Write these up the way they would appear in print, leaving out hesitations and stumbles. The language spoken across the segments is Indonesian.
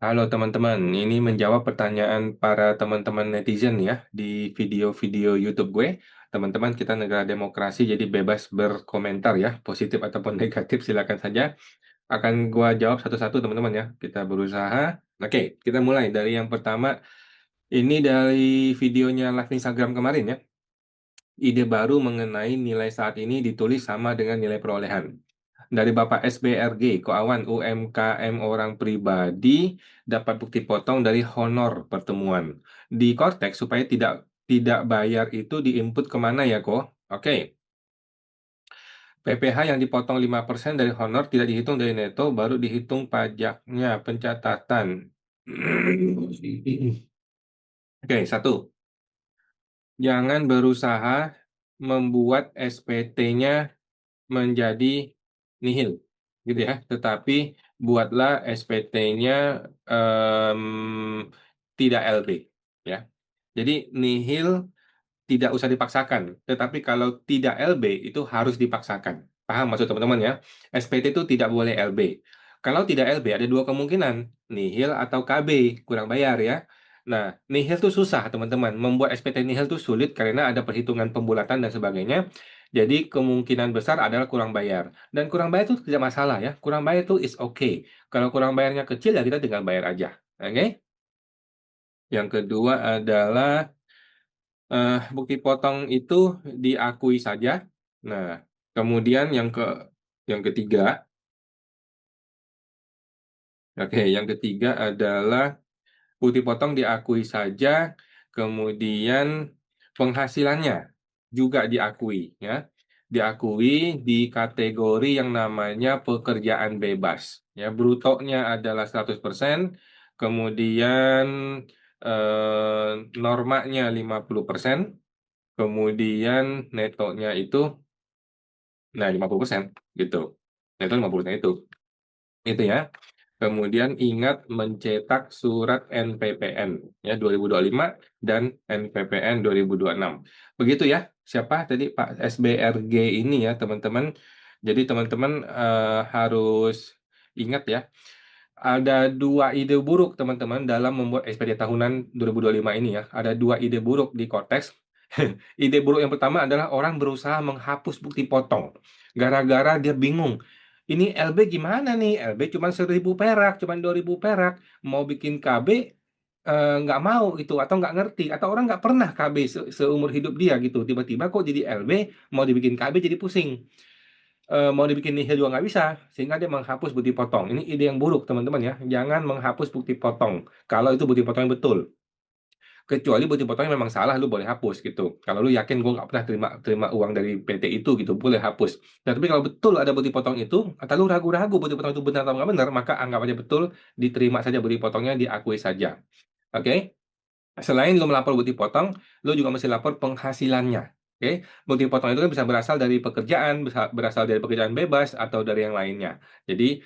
Halo teman-teman, ini menjawab pertanyaan para teman-teman netizen ya di video-video YouTube gue. Teman-teman, kita negara demokrasi jadi bebas berkomentar ya, positif ataupun negatif silakan saja. Akan gua jawab satu-satu teman-teman ya. Kita berusaha. Oke, kita mulai dari yang pertama. Ini dari videonya live Instagram kemarin ya. Ide baru mengenai nilai saat ini ditulis sama dengan nilai perolehan. Dari Bapak SBRG, Koawan UMKM orang pribadi dapat bukti potong dari honor pertemuan. Di Cortex supaya tidak tidak bayar itu diinput kemana ya kok? Oke, PPh yang dipotong 5% dari honor tidak dihitung dari neto, baru dihitung pajaknya pencatatan. Oke, satu. Jangan berusaha membuat SPT-nya menjadi nihil, gitu ya. Tetapi buatlah SPT-nya tidak LB, ya. Jadi nihil tidak usah dipaksakan, tetapi kalau tidak LB itu harus dipaksakan. Paham maksud teman-teman ya? SPT itu tidak boleh LB. Kalau tidak LB ada dua kemungkinan, nihil atau KB, kurang bayar ya. Nah, nihil itu susah teman-teman. Membuat SPT nihil itu sulit karena ada perhitungan pembulatan dan sebagainya. Jadi kemungkinan besar adalah kurang bayar. Dan kurang bayar itu tidak masalah ya. Kurang bayar itu is okay. Kalau kurang bayarnya kecil ya kita tinggal bayar aja. Oke? Yang kedua adalah bukti potong itu diakui saja. Nah, kemudian yang ketiga, oke, yang ketiga adalah bukti potong diakui saja, kemudian penghasilannya juga diakui, ya. Diakui di kategori yang namanya pekerjaan bebas. Ya, brutonya adalah 100%, kemudian normanya 50%. Kemudian netonya itu, nah 50% gitu. Neto 50% itu ya. Kemudian ingat mencetak surat NPPN ya 2025 dan NPPN 2026. Begitu ya. Siapa tadi Pak SBRG ini ya teman-teman. Jadi teman-teman harus ingat ya. Ada dua ide buruk teman-teman dalam membuat SPD tahunan 2025 ini ya. Ada dua ide buruk di Cortex. Ide buruk yang pertama adalah orang berusaha menghapus bukti potong. Gara-gara dia bingung. Ini LB gimana nih? LB cuma 1.000 perak, cuma 2.000 perak. Mau bikin KB nggak mau gitu, atau nggak ngerti, atau orang nggak pernah KB seumur hidup dia gitu. Tiba-tiba kok jadi LB, mau dibikin KB jadi pusing. Mau dibikin nihil juga nggak bisa, sehingga dia menghapus bukti potong. Ini ide yang buruk teman-teman ya. Jangan menghapus bukti potong. Kalau itu bukti potong yang betul. Kecuali bukti potongnya memang salah, lu boleh hapus gitu. Kalau lu yakin gue nggak pernah terima terima uang dari PT itu gitu, boleh hapus. Nah, tapi kalau betul ada bukti potong itu, atau lu ragu-ragu bukti potong itu benar atau nggak benar, maka anggap aja betul, diterima saja bukti potongnya, diakui saja. Oke? Selain lu melapor bukti potong, lu juga mesti lapor penghasilannya. Oke? Bukti potong itu kan bisa berasal dari pekerjaan, bisa berasal dari pekerjaan bebas, atau dari yang lainnya. Jadi,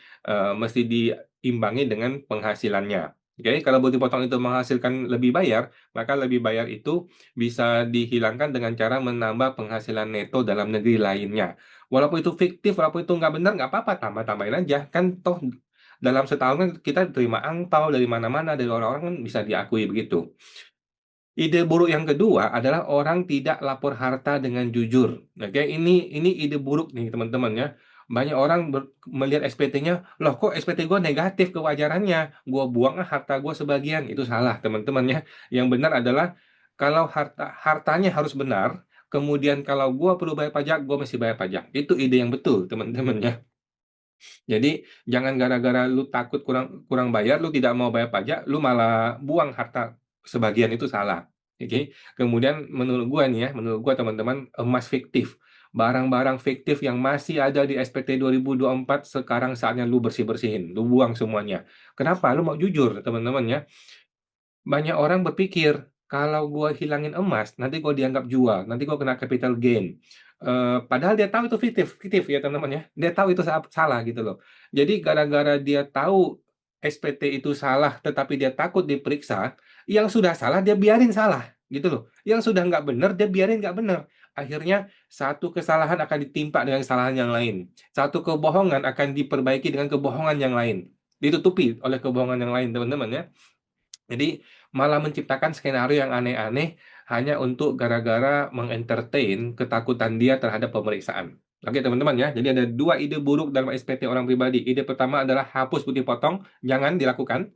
mesti diimbangi dengan penghasilannya. Oke? Kalau bukti potong itu menghasilkan lebih bayar, maka lebih bayar itu bisa dihilangkan dengan cara menambah penghasilan neto dalam negeri lainnya. Walaupun itu fiktif, walaupun itu nggak benar, nggak apa-apa, tambah-tambahin aja. Kan toh dalam setahun kan kita terima angpau dari mana-mana, dari orang-orang kan bisa diakui begitu. Ide buruk yang kedua adalah orang tidak lapor harta dengan jujur. Oke, ini ide buruk nih teman-teman ya. Banyak orang melihat SPT-nya, loh kok SPT gue negatif kewajarannya, gue buang harta gue sebagian. Itu salah teman-teman ya. Yang benar adalah kalau hartanya harus benar, kemudian kalau gue perlu bayar pajak, gue mesti bayar pajak. Itu ide yang betul teman-teman ya. Jadi jangan gara-gara lu takut kurang kurang bayar, lu tidak mau bayar pajak, lu malah buang harta sebagian, itu salah. Oke. Kemudian menurut gua nih ya, menurut gua teman-teman, emas fiktif, barang-barang fiktif yang masih ada di SPT 2024 sekarang saatnya lu bersih-bersihin, lu buang semuanya. Kenapa? Lu mau jujur teman-teman ya. Banyak orang berpikir, kalau gua hilangin emas, nanti gua dianggap jual, nanti gua kena capital gain. Padahal dia tahu itu fiktif, fiktif ya teman-teman ya. Dia tahu itu salah gitu loh. Jadi gara-gara dia tahu SPT itu salah, tetapi dia takut diperiksa, yang sudah salah dia biarin salah gitu loh. Yang sudah nggak benar dia biarin nggak benar. Akhirnya satu kesalahan akan ditimpa dengan kesalahan yang lain. Satu kebohongan akan diperbaiki dengan kebohongan yang lain. ditutupi oleh kebohongan yang lain, teman-teman ya. Jadi malah menciptakan skenario yang aneh-aneh hanya untuk gara-gara mengentertain ketakutan dia terhadap pemeriksaan. Oke teman-teman ya, jadi ada dua ide buruk dalam SPT orang pribadi. Ide pertama adalah hapus putih potong, jangan dilakukan.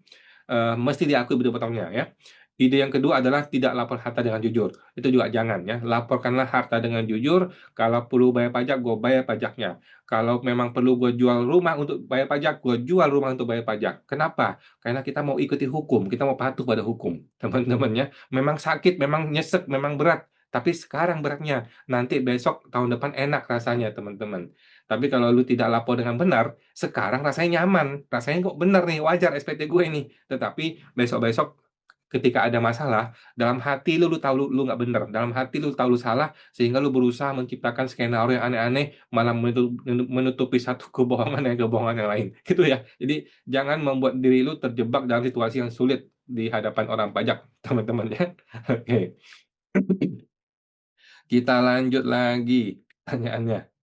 Mesti diakui putih potongnya ya. Ide yang kedua adalah tidak lapor harta dengan jujur. Itu juga jangan ya. Laporkanlah harta dengan jujur. Kalau perlu bayar pajak, gue bayar pajaknya. Kalau memang perlu gue jual rumah untuk bayar pajak, gue jual rumah untuk bayar pajak. Kenapa? Karena kita mau ikuti hukum, kita mau patuh pada hukum, teman-teman ya. Memang sakit, memang nyesek, memang berat, tapi sekarang beratnya, nanti besok tahun depan enak rasanya, teman-teman. Tapi kalau lu tidak lapor dengan benar, sekarang rasanya nyaman, rasanya kok benar nih, wajar SPT gue ini. Tetapi besok-besok ketika ada masalah, dalam hati lu tahu lu nggak benar, dalam hati lu tahu lu salah, sehingga lu berusaha menciptakan skenario yang aneh-aneh, malah menutupi satu kebohongan dengan kebohongan yang lain, gitu ya. Jadi jangan membuat diri lu terjebak dalam situasi yang sulit di hadapan orang pajak, teman-teman ya. Oke, kita lanjut lagi pertanyaannya.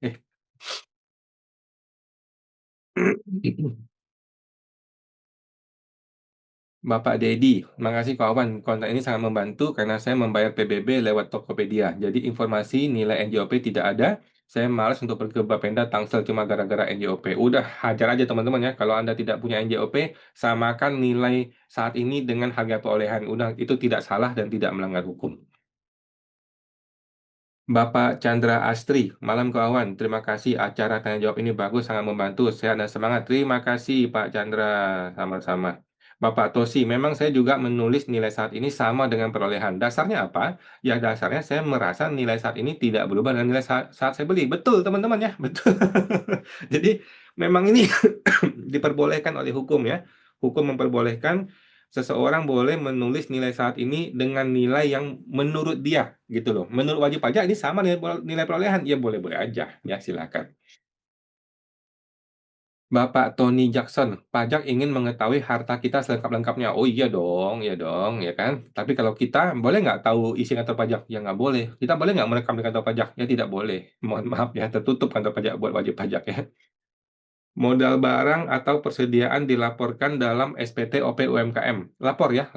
Bapak Dedi, makasih kawan. Konten ini sangat membantu karena saya membayar PBB lewat Tokopedia. Jadi informasi nilai NJOP tidak ada. Saya malas untuk pergi ke Bapenda Tangsel cuma gara-gara NJOP. Udah hajar aja teman-teman ya. Kalau Anda tidak punya NJOP, samakan nilai saat ini dengan harga perolehan. Udah itu tidak salah dan tidak melanggar hukum. Bapak Chandra Astri, malam kawan. Terima kasih acara tanya jawab ini bagus, sangat membantu. Sehat dan semangat. Terima kasih Pak Chandra, sama-sama. Bapak Tosi, memang saya juga menulis nilai saat ini sama dengan perolehan. Dasarnya apa? Ya dasarnya saya merasa nilai saat ini tidak berubah dengan nilai saat saya beli. Betul teman-teman ya, betul. Jadi memang ini diperbolehkan oleh hukum ya. Hukum memperbolehkan seseorang boleh menulis nilai saat ini dengan nilai yang menurut dia gitu loh. Menurut wajib pajak ini sama nilai perolehan, ya boleh-boleh aja ya silakan. Bapak Tony Jackson, pajak ingin mengetahui harta kita selengkap-lengkapnya. Oh iya dong, ya kan? Tapi kalau kita boleh nggak tahu isi kantor pajak? Ya nggak boleh. Kita boleh nggak merekam di kantor pajak? Ya tidak boleh. Mohon maaf ya, tertutup kantor pajak buat wajib pajak ya. Modal barang atau persediaan dilaporkan dalam SPT OP UMKM. Lapor ya.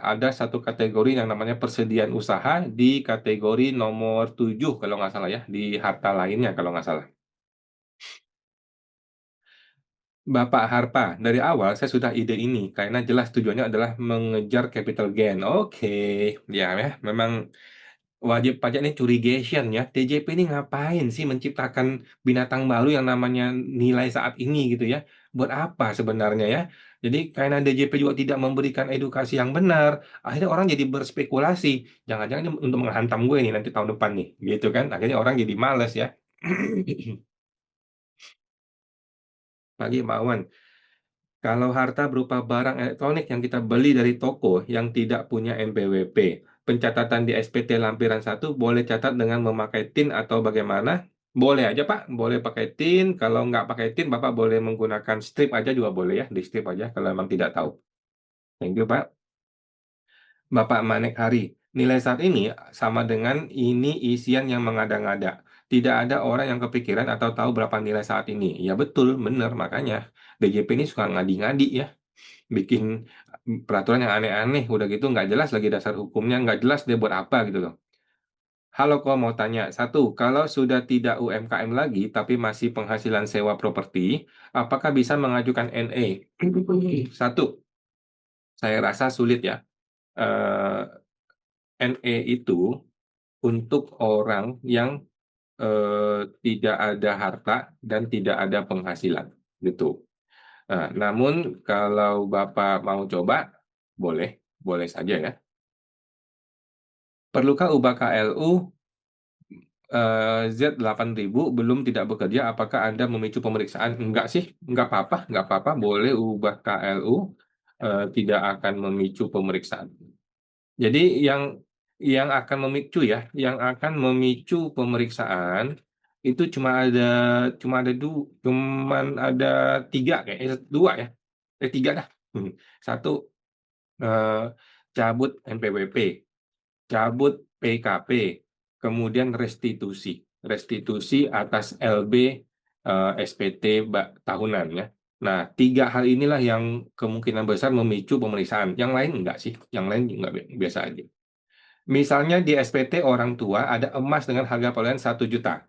Ada satu kategori yang namanya persediaan usaha di kategori nomor 7 kalau nggak salah ya, di harta lainnya kalau nggak salah. Bapak Harpa, dari awal saya sudah ide ini karena jelas tujuannya adalah mengejar capital gain. Oke, ya, memang wajib pajak ini curigation ya. TJP ini ngapain sih menciptakan binatang baru yang namanya nilai saat ini gitu ya? Buat apa sebenarnya ya? Jadi karena DJP juga tidak memberikan edukasi yang benar, akhirnya orang jadi berspekulasi. Jangan-jangan ini untuk menghantam gue nih nanti tahun depan nih, gitu kan? Akhirnya orang jadi males ya. Pagi Mawan. Kalau harta berupa barang elektronik yang kita beli dari toko yang tidak punya NPWP, pencatatan di SPT lampiran satu boleh catat dengan memakai TIN atau bagaimana? Boleh aja Pak, boleh pakai TIN. Kalau nggak pakai TIN, Bapak boleh menggunakan strip aja juga boleh ya, di strip aja kalau memang tidak tahu. Thank you Pak. Bapak Manek Hari, nilai saat ini sama dengan ini isian yang mengada-ngada. Tidak ada orang yang kepikiran atau tahu berapa nilai saat ini. Ya betul, benar. Makanya DJP ini suka ngadi-ngadi ya. Bikin peraturan yang aneh-aneh. Udah gitu nggak jelas lagi dasar hukumnya. Nggak jelas dia buat apa gitu loh. Halo, kau mau tanya. Satu, kalau sudah tidak UMKM lagi, tapi masih penghasilan sewa properti, apakah bisa mengajukan NE? Satu, saya rasa sulit ya. Eh, NE itu untuk orang yang tidak ada harta dan tidak ada penghasilan gitu. Nah, namun kalau Bapak mau coba, boleh, boleh saja ya. Perlukah ubah KLU Z8000 belum tidak bekerja? Apakah Anda memicu pemeriksaan? Enggak sih, enggak apa-apa, boleh ubah KLU, tidak akan memicu pemeriksaan. Jadi yang akan memicu ya, yang akan memicu pemeriksaan itu cuman ada tiga kayak dua ya, tiga dah. Satu, eh, cabut NPWP, cabut PKP, kemudian restitusi, restitusi atas LB SPT tahunan ya. Nah, 3 hal inilah yang kemungkinan besar memicu pemeriksaan. Yang lain enggak sih, yang lain enggak biasa aja. Misalnya di SPT orang tua ada emas dengan harga perolehan 1 juta.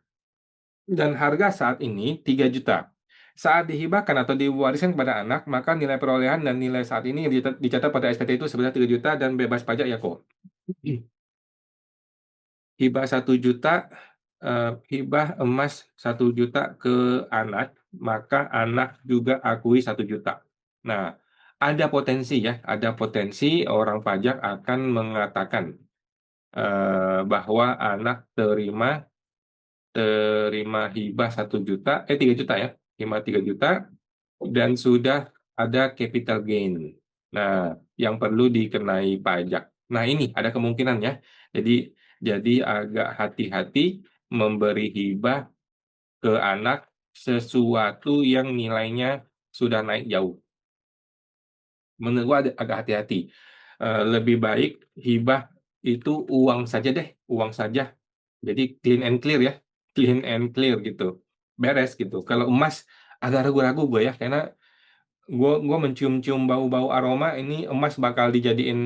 Dan harga saat ini 3 juta. Saat dihibahkan atau diwariskan kepada anak, maka nilai perolehan dan nilai saat ini yang dicatat pada SPT itu sebesar 3 juta dan bebas pajak ya kok. Hibah 1 juta, hibah emas 1 juta ke anak, maka anak juga akui 1 juta. Nah, ada potensi ya, ada potensi orang pajak akan mengatakan bahwa anak terima hibah 1 juta, 3 juta ya, hibah 3 juta, dan sudah ada capital gain. Nah, yang perlu dikenai pajak. Nah, ini ada kemungkinan ya. Jadi agak hati-hati memberi hibah ke anak sesuatu yang nilainya sudah naik jauh. Menurut gua agak hati-hati. Lebih baik hibah itu uang saja deh, uang saja. Jadi clean and clear ya, clean and clear gitu, beres gitu. Kalau emas agak ragu-ragu gue ya, karena gue mencium-cium bau-bau aroma ini emas bakal dijadiin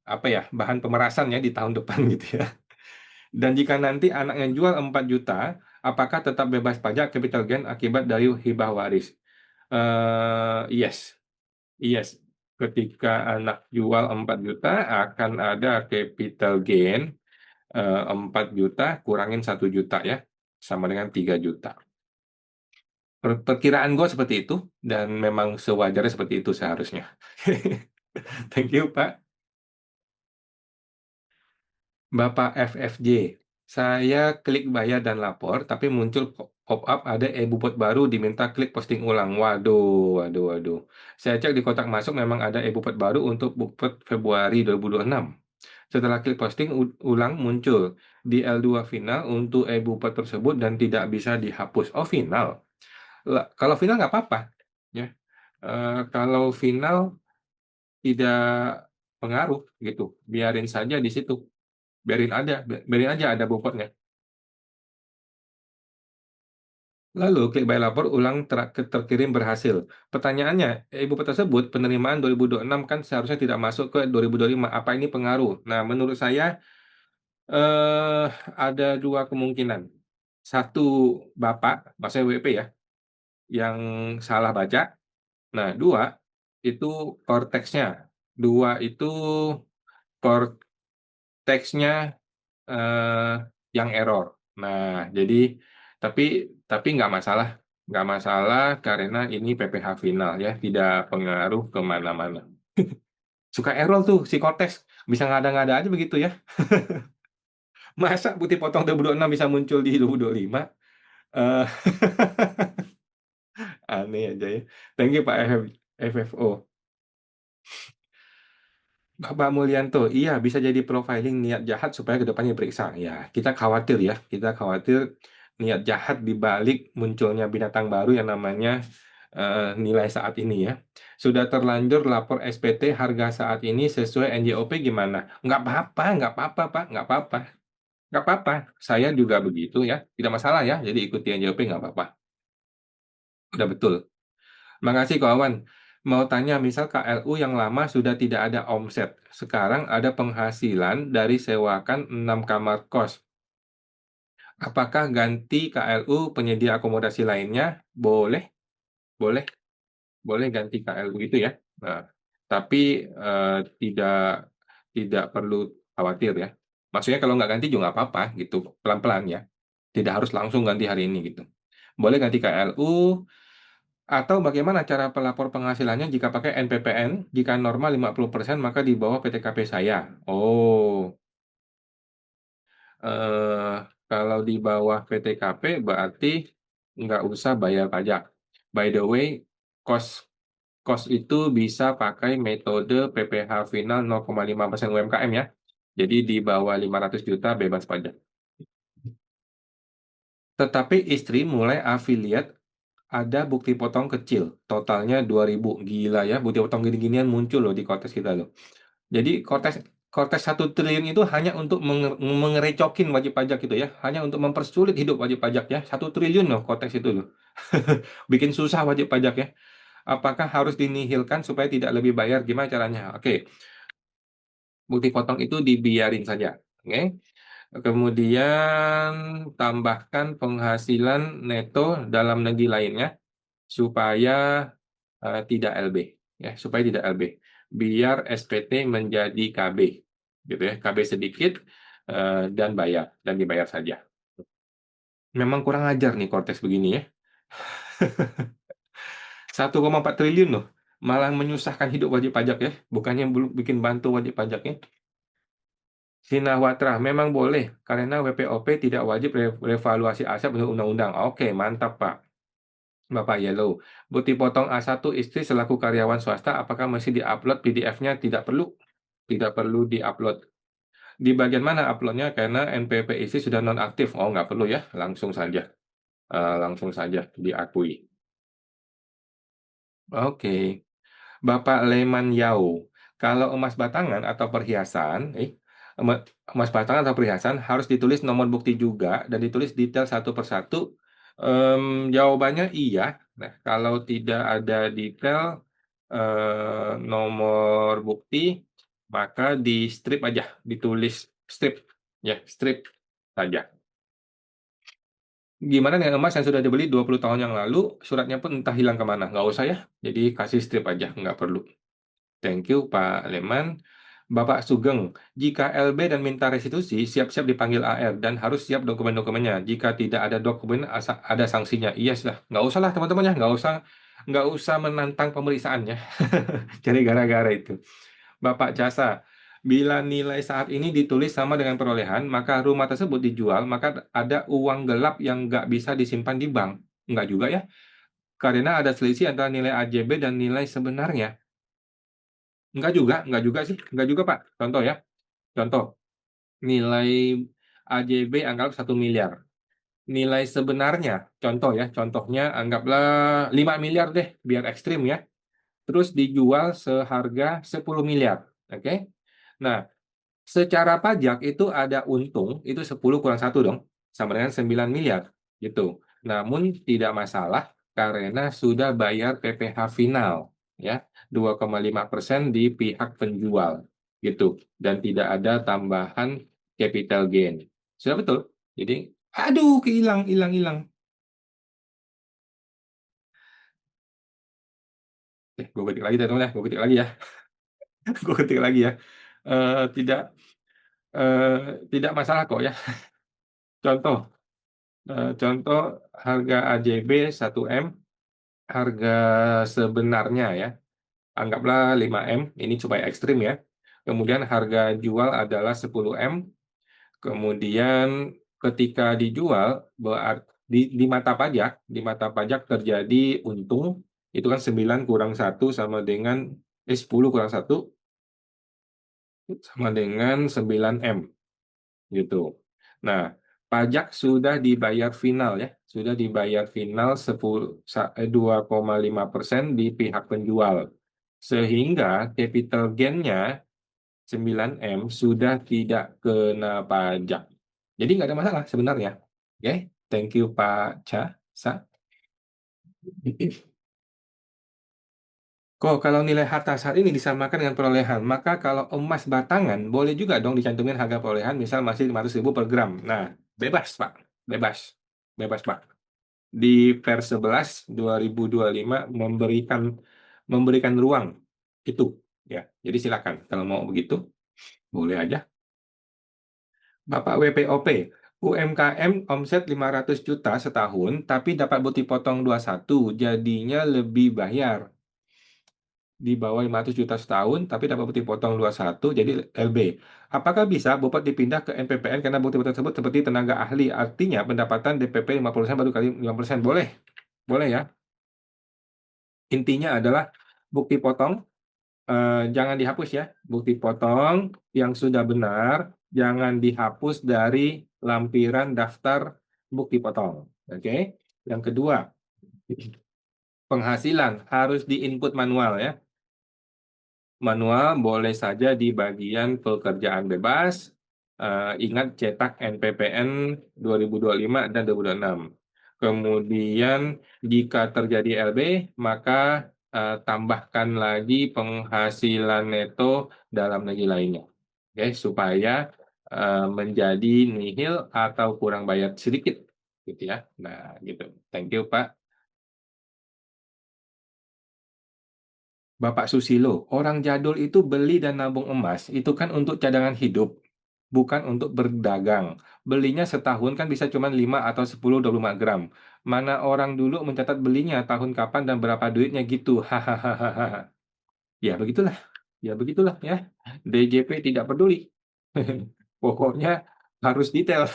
apa ya, bahan pemerasan ya di tahun depan gitu ya. Dan jika nanti anaknya jual 4 juta, apakah tetap bebas pajak capital gain akibat dari hibah waris? Yes, yes. Ketika anak jual 4 juta akan ada capital gain 4 juta kurangin 1 juta ya, sama dengan 3 juta. Perkiraan gue seperti itu, dan memang sewajarnya seperti itu seharusnya. Thank you, Pak. Bapak FFJ, saya klik bayar dan lapor, tapi muncul pop-up ada e-bupet baru diminta klik posting ulang. Waduh, waduh, waduh. Saya cek di kotak masuk memang ada e-bupet baru untuk bupet Februari 2026. Setelah klik posting ulang muncul di L2 final untuk e-bupet tersebut dan tidak bisa dihapus. Oh, final. Kalau final nggak apa-apa. Ya. Kalau final tidak pengaruh gitu. Biarin saja di situ. Biarin aja ada bobotnya. Lalu klik buy lapor ulang terkirim berhasil. Pertanyaannya, ibu tersebut penerimaan 2026 kan seharusnya tidak masuk ke 2025. Apa ini pengaruh? Nah, menurut saya eh, ada 2 kemungkinan. Satu, Bapak, maksudnya WP ya, yang salah baca. Nah, dua, itu core text-nya. Dua, itu core text-nya eh, yang error. Nah, jadi tapi nggak masalah karena ini PPh final ya, tidak pengaruh kemana-mana. Suka error tuh si Cortex, bisa ngada-ngada aja begitu ya. Masa putih potong 2026 bisa muncul di 2025? Eh, aneh aja ya. Thank you Pak FFO. Bapak Mulyanto, iya bisa jadi profiling niat jahat supaya kedepannya diperiksa. Ya, kita khawatir niat jahat di balik munculnya binatang baru yang namanya nilai saat ini ya. Sudah terlanjur lapor SPT harga saat ini sesuai NJOP gimana? Nggak apa-apa Pak, nggak apa-apa. Nggak apa-apa, saya juga begitu ya. Tidak masalah ya, jadi ikuti NJOP nggak apa-apa. Udah betul. Makasih kawan. Mau tanya, misal KLU yang lama sudah tidak ada omset. Sekarang ada penghasilan dari sewakan 6 kamar kos. Apakah ganti KLU penyedia akomodasi lainnya? Boleh, boleh, boleh ganti KLU itu ya. Nah, tapi eh, tidak tidak perlu khawatir ya. Maksudnya kalau nggak ganti juga nggak apa-apa gitu, pelan-pelan ya. Tidak harus langsung ganti hari ini gitu. Boleh ganti KLU. Atau bagaimana cara pelapor penghasilannya jika pakai NPPN? Jika normal 50% maka di bawah PTKP saya. Oh, eh, kalau di bawah PTKP berarti nggak usah bayar pajak. By the way, kos kos itu bisa pakai metode PPh final 0,5% UMKM ya. Jadi di bawah 500 juta bebas pajak. Tetapi istri mulai afiliat ada bukti potong kecil, totalnya 2.000. Gila ya, bukti potong gini-ginian muncul loh di Kortes kita loh. Jadi Kortes Kortes 1 triliun itu hanya untuk mengerecokin wajib pajak gitu ya, hanya untuk mempersulit hidup wajib pajak ya. 1 triliun loh Kortes itu loh. Bikin susah wajib pajak ya. Apakah harus dinihilkan supaya tidak lebih bayar? Gimana caranya? Oke, bukti potong itu dibiarin saja. Oke. Kemudian tambahkan penghasilan neto dalam negeri lainnya supaya tidak LB, ya, supaya tidak LB. Biar SPT menjadi KB, gitu ya. KB sedikit dan dibayar saja. Memang kurang ajar nih Cortex begini ya. 1,4 triliun loh. Malah menyusahkan hidup wajib pajak ya. Bukannya belum bikin bantu wajib pajaknya. Sinawatra memang boleh karena WPOP tidak wajib revaluasi aset menurut undang-undang. Oke, mantap Pak. Bapak Yellow. Bukti potong A1 istri selaku karyawan swasta apakah masih diupload PDF-nya? Tidak perlu. Tidak perlu diupload. Di bagian mana uploadnya? Karena NPWP istri sudah nonaktif. Oh, nggak perlu ya. Langsung saja. Langsung saja diakui. Oke. Bapak Leman Yao, kalau emas batangan atau perhiasan, emas batangan atau perhiasan harus ditulis nomor bukti juga dan ditulis detail satu persatu. Jawabannya iya. Nah, kalau tidak ada detail nomor bukti, maka di strip aja, ditulis strip, ya strip saja. Gimana dengan emas yang sudah dibeli 20 tahun yang lalu, suratnya pun entah hilang kemana. Nggak usah ya, jadi kasih strip aja, nggak perlu. Thank you, Pak Leman. Bapak Sugeng, jika LB dan minta restitusi, siap-siap dipanggil AR dan harus siap dokumen-dokumennya. Jika tidak ada dokumen, ada sanksinya. Iya sudah, nggak usah lah teman-teman ya, nggak usah menantang pemeriksaannya. Cari gara-gara itu. Bapak Jasa, bila nilai saat ini ditulis sama dengan perolehan, maka rumah tersebut dijual, maka ada uang gelap yang nggak bisa disimpan di bank. Nggak juga ya, karena ada selisih antara nilai AJB dan nilai sebenarnya. Enggak juga sih, enggak juga Pak. Contoh ya, contoh nilai AJB anggap 1 miliar. Nilai sebenarnya, contoh ya, contohnya anggaplah 5 miliar deh, biar ekstrim ya. Terus dijual seharga 10 miliar. Oke? Nah, secara pajak itu ada untung, itu 10 kurang satu dong, sama dengan 9 miliar. Gitu. Namun tidak masalah karena sudah bayar PPh final, ya 2,5% di pihak penjual. Gitu. Dan tidak ada tambahan capital gain. Sudah betul? Jadi, aduh, hilang. Gue ketik lagi teman ya, gue ketik lagi ya, gue ketik lagi ya. Eh, tidak, eh, tidak masalah kok ya. Contoh, contoh harga AJB 1M, harga sebenarnya ya, anggaplah 5M, ini supaya ekstrim ya. Kemudian harga jual adalah 10M, kemudian ketika dijual di mata pajak terjadi untung, itu kan 9 kurang satu sama dengan 10 kurang satu sama dengan 9M. Gitu. Nah, pajak sudah dibayar final ya, sudah dibayar final 2,5% di pihak penjual. Sehingga capital gain-nya 9M sudah tidak kena pajak. Jadi nggak ada masalah sebenarnya. Oke, thank you Pak Cha. Sa. Kok kalau nilai harta saat ini disamakan dengan perolehan, maka kalau emas batangan boleh juga dong dicantumin harga perolehan, misal masih 500.000 per gram. Nah, bebas Pak, bebas, bebas Pak. Di Per 11 2025 memberikan ruang itu, ya. Jadi silakan kalau mau begitu, boleh aja. Bapak WPOP, UMKM omset 500 juta setahun, tapi dapat bukti potong 21, jadinya lebih bayar. Di bawah 500 juta setahun, tapi dapat bukti potong 21, jadi LB. Apakah bisa Bapak dipindah ke NPPN karena bukti potong tersebut seperti tenaga ahli? Artinya pendapatan DPP 50% baru kali 5%. Boleh, boleh ya. Intinya adalah bukti potong, jangan dihapus ya. Bukti potong yang sudah benar, jangan dihapus dari lampiran daftar bukti potong. Oke. Yang kedua, penghasilan harus diinput manual ya. Manual boleh saja di bagian pekerjaan bebas. Ingat cetak NPPN 2025 dan 2026. Kemudian jika terjadi LB, maka tambahkan lagi penghasilan neto dalam negeri lainnya. Oke, supaya menjadi nihil atau kurang bayar sedikit gitu ya. Nah, gitu. Thank you, Pak. Bapak Susilo, orang jadul itu beli dan nabung emas itu kan untuk cadangan hidup, bukan untuk berdagang. Belinya setahun kan bisa cuma 5 atau 10 25 gram. Mana orang dulu mencatat belinya tahun kapan dan berapa duitnya gitu. Hahaha. Ya begitulah. Ya begitulah ya. DJP tidak peduli. Pokoknya harus detail.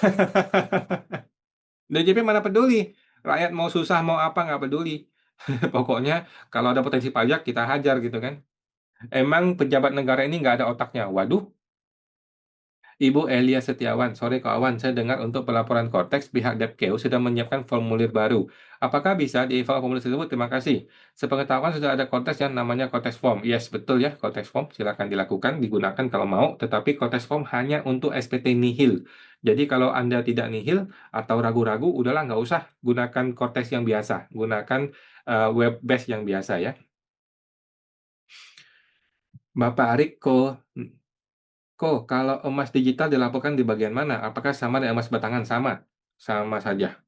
DJP mana peduli. Rakyat mau susah mau apa nggak peduli. Pokoknya kalau ada potensi pajak kita hajar gitu kan. Emang pejabat negara ini nggak ada otaknya? Waduh, Ibu Elia Setiawan, sore kawan, saya dengar untuk pelaporan Kortex pihak Depkeu sudah menyiapkan formulir baru. Apakah bisa dieval formulir tersebut? Terima kasih. Sepengetahuan sudah ada Kortex yang namanya Kortex Form. Yes, betul ya, Kortex Form. Silakan dilakukan, digunakan kalau mau. Tetapi Kortex Form hanya untuk SPT nihil. Jadi kalau Anda tidak nihil atau ragu-ragu, udahlah nggak usah gunakan Kortex yang biasa. Gunakan web base yang biasa ya. Bapak Ariko, kok kalau emas digital dilaporkan di bagian mana? Apakah sama dengan emas batangan? Sama. Sama saja.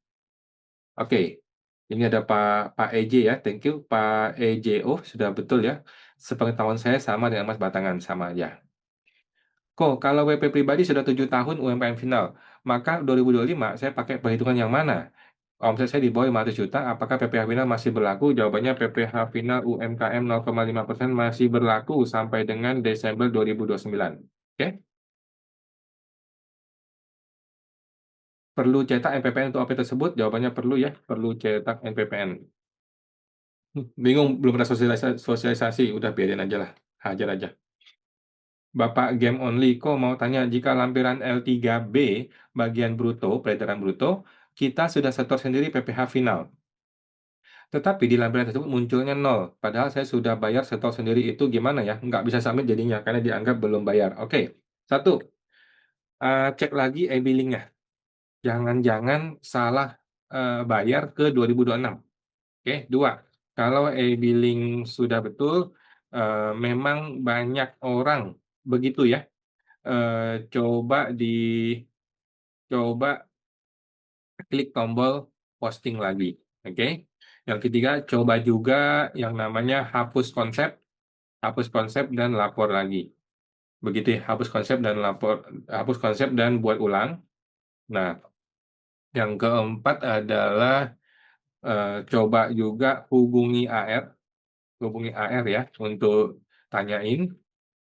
Oke. Ini ada Pak EJ ya. Thank you Pak EJ. Oh, sudah betul ya. Sepengetahuan saya sama dengan emas batangan. Sama aja. Kok kalau WP pribadi sudah 7 tahun UMKM final, maka 2025 saya pakai perhitungan yang mana? Omset saya di bawah 500 juta, apakah PPh final masih berlaku? Jawabannya PPh final UMKM 0,5% masih berlaku sampai dengan Desember 2029. Oke? Perlu cetak NPPN untuk OP tersebut? Jawabannya perlu ya, perlu cetak NPPN. Bingung, belum pernah sosialisasi, udah biarin aja lah, hajar aja. Bapak Game Only, kok mau tanya, jika lampiran L3B bagian bruto, peredaran bruto, kita sudah setor sendiri PPh final. Tetapi di lampiran tersebut munculnya nol. Padahal saya sudah bayar setor sendiri itu gimana ya? Nggak bisa submit jadinya, karena dianggap belum bayar. Oke, satu, cek lagi e-billingnya. Jangan-jangan salah bayar ke 2026. Oke, dua, kalau e-billing sudah betul, memang banyak orang begitu ya. Coba coba klik tombol posting lagi. Oke. Yang ketiga, coba juga yang namanya hapus konsep dan lapor lagi. Begitu ya, hapus konsep dan lapor, hapus konsep dan buat ulang. Nah, yang keempat adalah coba juga hubungi AR ya untuk tanyain.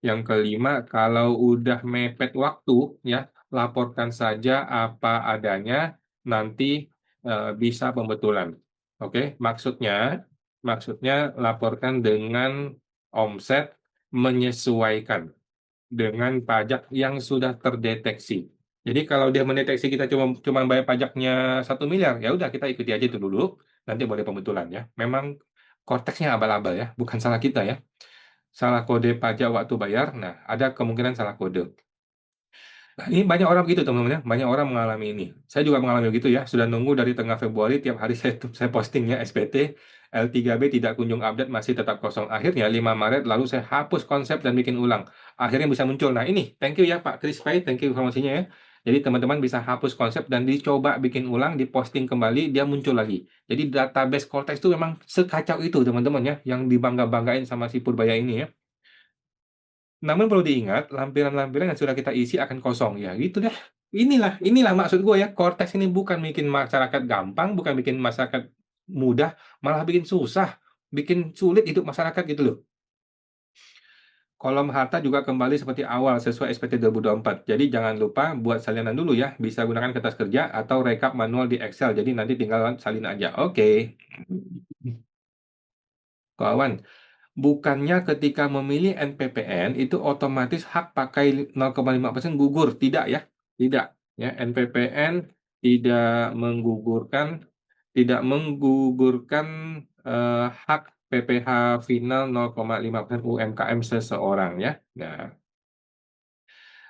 Yang kelima, kalau udah mepet waktu ya, laporkan saja apa adanya, nanti bisa pembetulan. Oke, maksudnya laporkan dengan omset menyesuaikan dengan pajak yang sudah terdeteksi. Jadi kalau dia mendeteksi kita cuma bayar pajaknya 1 miliar, ya udah kita ikuti aja itu dulu, nanti boleh pembetulan ya. Memang konteksnya abal-abal ya, bukan salah kita ya. Salah kode pajak waktu bayar, nah ada kemungkinan salah kode. Nah, ini banyak orang begitu teman-teman ya, banyak orang mengalami ini. Saya juga mengalami begitu ya, sudah nunggu dari tengah Februari tiap hari saya postingnya SPT, L3B tidak kunjung update masih tetap kosong. Akhirnya 5 Maret lalu saya hapus konsep dan bikin ulang. Akhirnya bisa muncul. Nah ini, thank you ya Pak Chris Pay, thank you informasinya ya. Jadi teman-teman bisa hapus konsep dan dicoba bikin ulang, diposting kembali, dia muncul lagi. Jadi database Cortex itu memang sekacau itu teman-teman ya, yang dibangga-banggain sama si Purbaya ini ya. Namun perlu diingat, lampiran-lampiran yang sudah kita isi akan kosong. Ya gitu deh. Inilah maksud gue ya. Cortex ini bukan bikin masyarakat gampang, bukan bikin masyarakat mudah, malah bikin susah, bikin sulit hidup masyarakat gitu loh. Kolom harta juga kembali seperti awal sesuai SPT 2024. Jadi jangan lupa buat salinan dulu ya. Bisa gunakan kertas kerja atau rekap manual di Excel. Jadi nanti tinggal salin aja. Oke. Kawan, bukannya ketika memilih NPPN itu otomatis hak pakai 0,5% gugur. Tidak ya. Tidak. Ya, NPPN tidak menggugurkan tidak menggugurkan hak PPh final 0,5% UMKM seseorang ya. Nah,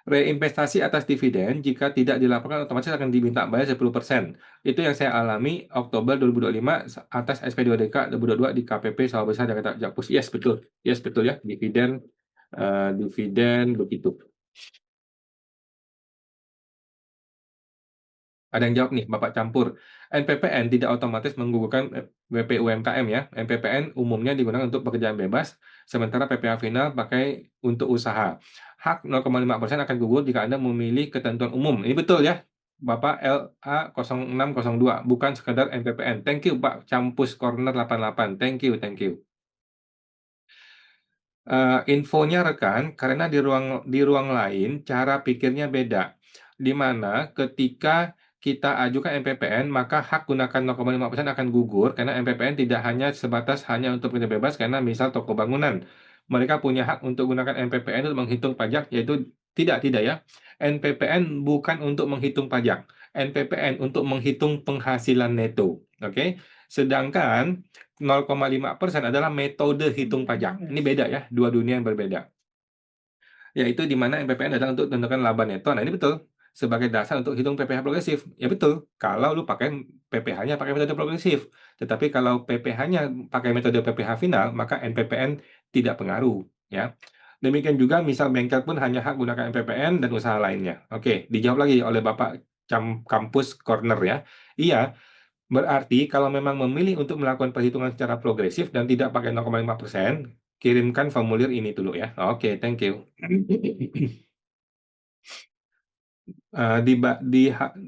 Reinvestasi atas dividen jika tidak dilaporkan otomatis akan diminta bayar 10%. Itu yang saya alami Oktober 2025 atas SP2DK 2022 di KPP Sawah Besar Jakarta Jakpus. Yes, betul. Yes, betul ya. Dividen begitu. Ada yang jawab nih, Bapak Campur. NPPN tidak otomatis menggugurkan WP UMKM ya. NPPN umumnya digunakan untuk pekerjaan bebas, sementara PPh final pakai untuk usaha. Hak 0,5% akan gugur jika Anda memilih ketentuan umum. Ini betul ya, Bapak LA0602, bukan sekedar NPPN. Thank you, Pak Campus Corner 88. Thank you, thank you. Infonya rekan, karena di ruang lain cara pikirnya beda. Di mana ketika kita ajukan MPPN, maka hak gunakan 0,5% akan gugur karena MPPN tidak hanya untuk pekerja bebas karena misal toko bangunan. Mereka punya hak untuk gunakan MPPN untuk menghitung pajak, yaitu tidak ya. NPPN bukan untuk menghitung pajak. NPPN untuk menghitung penghasilan neto. Oke? Sedangkan 0,5% adalah metode hitung pajak. Ini beda ya, dua dunia yang berbeda. Yaitu di mana MPPN adalah untuk menentukan laba neto. Nah, ini betul. Sebagai dasar untuk hitung PPh progresif. Ya betul. Kalau lu pakai PPh-nya pakai metode progresif. Tetapi kalau PPh-nya pakai metode PPh final, maka NPPN tidak pengaruh. Ya. Demikian juga misal bengkel pun hanya hak gunakan MPPN dan usaha lainnya. Oke, dijawab lagi oleh Bapak Kampus Corner ya. Iya, berarti kalau memang memilih untuk melakukan perhitungan secara progresif dan tidak pakai 0,5%, kirimkan formulir ini dulu ya. Oke, thank you.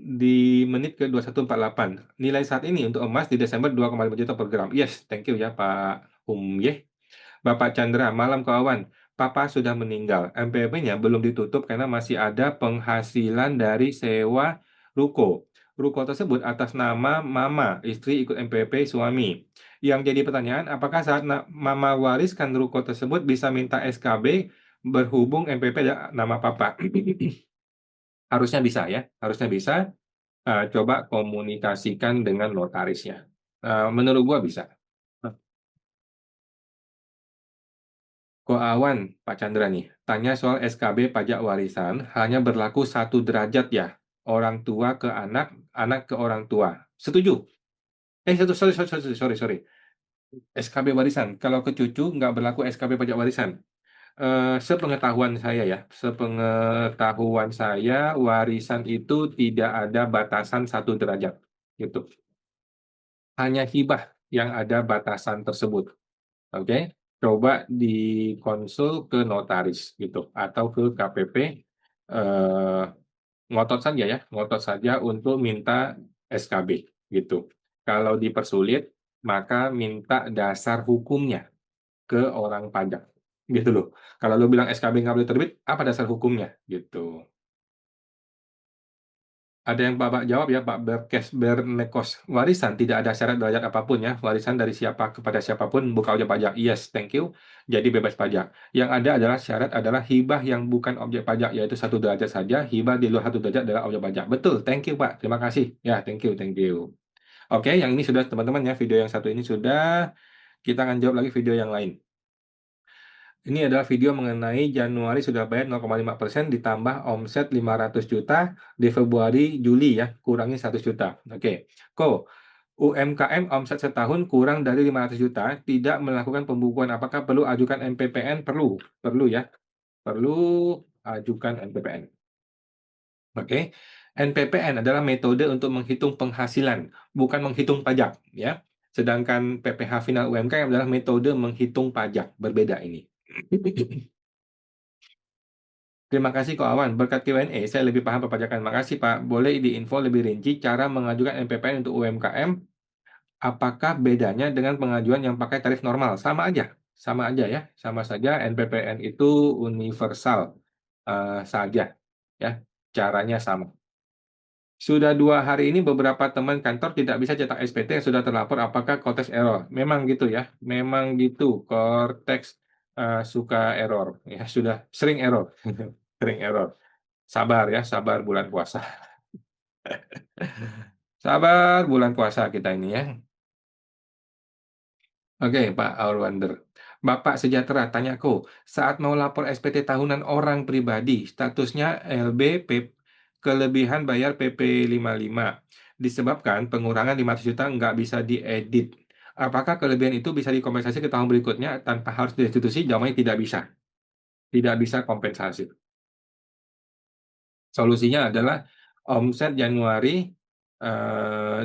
Di menit ke 2148, nilai saat ini untuk emas di Desember 2,5 juta per gram. Yes, thank you ya Pak Ye. Bapak Chandra, malam kawan. Papa sudah meninggal. MPP-nya belum ditutup karena masih ada penghasilan dari sewa ruko. Ruko tersebut atas nama Mama, istri ikut MPP suami. Yang jadi pertanyaan, apakah saat Mama wariskan ruko tersebut bisa minta SKB berhubung MPP ada nama Papa? Harusnya bisa ya, harusnya bisa. Coba komunikasikan dengan notarisnya. Menurut gua bisa. Ko Awan, Pak Chandra nih, tanya soal SKB pajak warisan hanya berlaku 1 derajat ya, orang tua ke anak, anak ke orang tua. Setuju? Sorry. SKB warisan, kalau ke cucu nggak berlaku SKB pajak warisan. Sepengetahuan saya, warisan itu tidak ada batasan 1 derajat, gitu. Hanya hibah yang ada batasan tersebut. Oke, coba dikonsul ke notaris gitu atau ke KPP, eh, ngotot saja untuk minta SKB gitu. Kalau dipersulit, maka minta dasar hukumnya ke orang pajak gitu loh. Kalau lo bilang SKB nggak boleh terbit, apa dasar hukumnya gitu? Ada yang Bapak jawab ya, Pak Bernekos. Warisan tidak ada syarat derajat apapun ya. Warisan dari siapa kepada siapapun bukan objek pajak. Yes, thank you. Jadi bebas pajak. Yang ada adalah syarat adalah hibah yang bukan objek pajak, yaitu 1 derajat saja. Hibah di luar 1 derajat adalah objek pajak. Betul, thank you Pak. Terima kasih. Ya, thank you. Oke, yang ini sudah teman-teman ya. Video yang satu ini sudah. Kita akan jawab lagi video yang lain. Ini adalah video mengenai Januari sudah bayar 0,5% ditambah omset 500 juta, di Februari Juli ya, kurangi 100 juta. Oke. UMKM omset setahun kurang dari 500 juta, tidak melakukan pembukuan. Apakah perlu ajukan MPPN? Perlu. Perlu ya. Perlu ajukan MPPN. Oke. NPPN adalah metode untuk menghitung penghasilan, bukan menghitung pajak ya. Sedangkan PPh final UMKM adalah metode menghitung pajak. Berbeda ini. Terima kasih Ko Awan. Berkat Q&A, saya lebih paham perpajakan. Makasih Pak. Boleh diinfo lebih rinci cara mengajukan MPPN untuk UMKM? Apakah bedanya dengan pengajuan yang pakai tarif normal? Sama aja ya. Sama saja NPPN itu universal saja. Ya, caranya sama. Sudah 2 hari ini beberapa teman kantor tidak bisa cetak SPT yang sudah terlapor. Apakah Cortex error? Memang gitu ya. Memang gitu. Cortex suka error. Ya, sudah sering error. Sering error. Sabar ya, sabar bulan puasa. Sabar bulan puasa kita ini ya. Oke, Pak Allrounder. Bapak Sejahtera, tanyaku, saat mau lapor SPT tahunan orang pribadi, statusnya LBP, kelebihan bayar PP 55, disebabkan pengurangan 500 juta nggak bisa diedit. Apakah kelebihan itu bisa dikompensasi ke tahun berikutnya tanpa harus direstitusi? Jawabannya tidak bisa. Tidak bisa kompensasi. Solusinya adalah omset Januari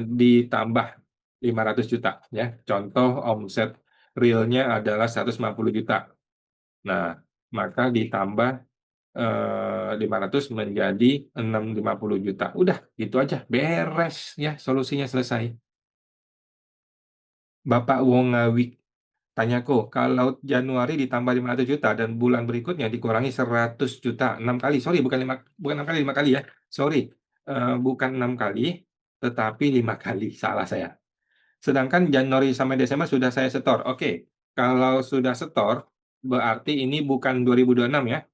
ditambah 500 juta ya. Contoh omset realnya adalah 150 juta. Nah, maka ditambah 500 menjadi 650 juta. Udah, gitu aja. Beres ya, solusinya selesai. Bapak Wongawi, tanyaku, kalau Januari ditambah 500 juta dan bulan berikutnya dikurangi 100 juta, 6 kali. Sorry, bukan 6 kali, 5 kali ya. Sorry, bukan 6 kali, tetapi 5 kali. Salah saya. Sedangkan Januari sampai Desember sudah saya setor. Oke, kalau sudah setor, berarti ini bukan 2026 ya.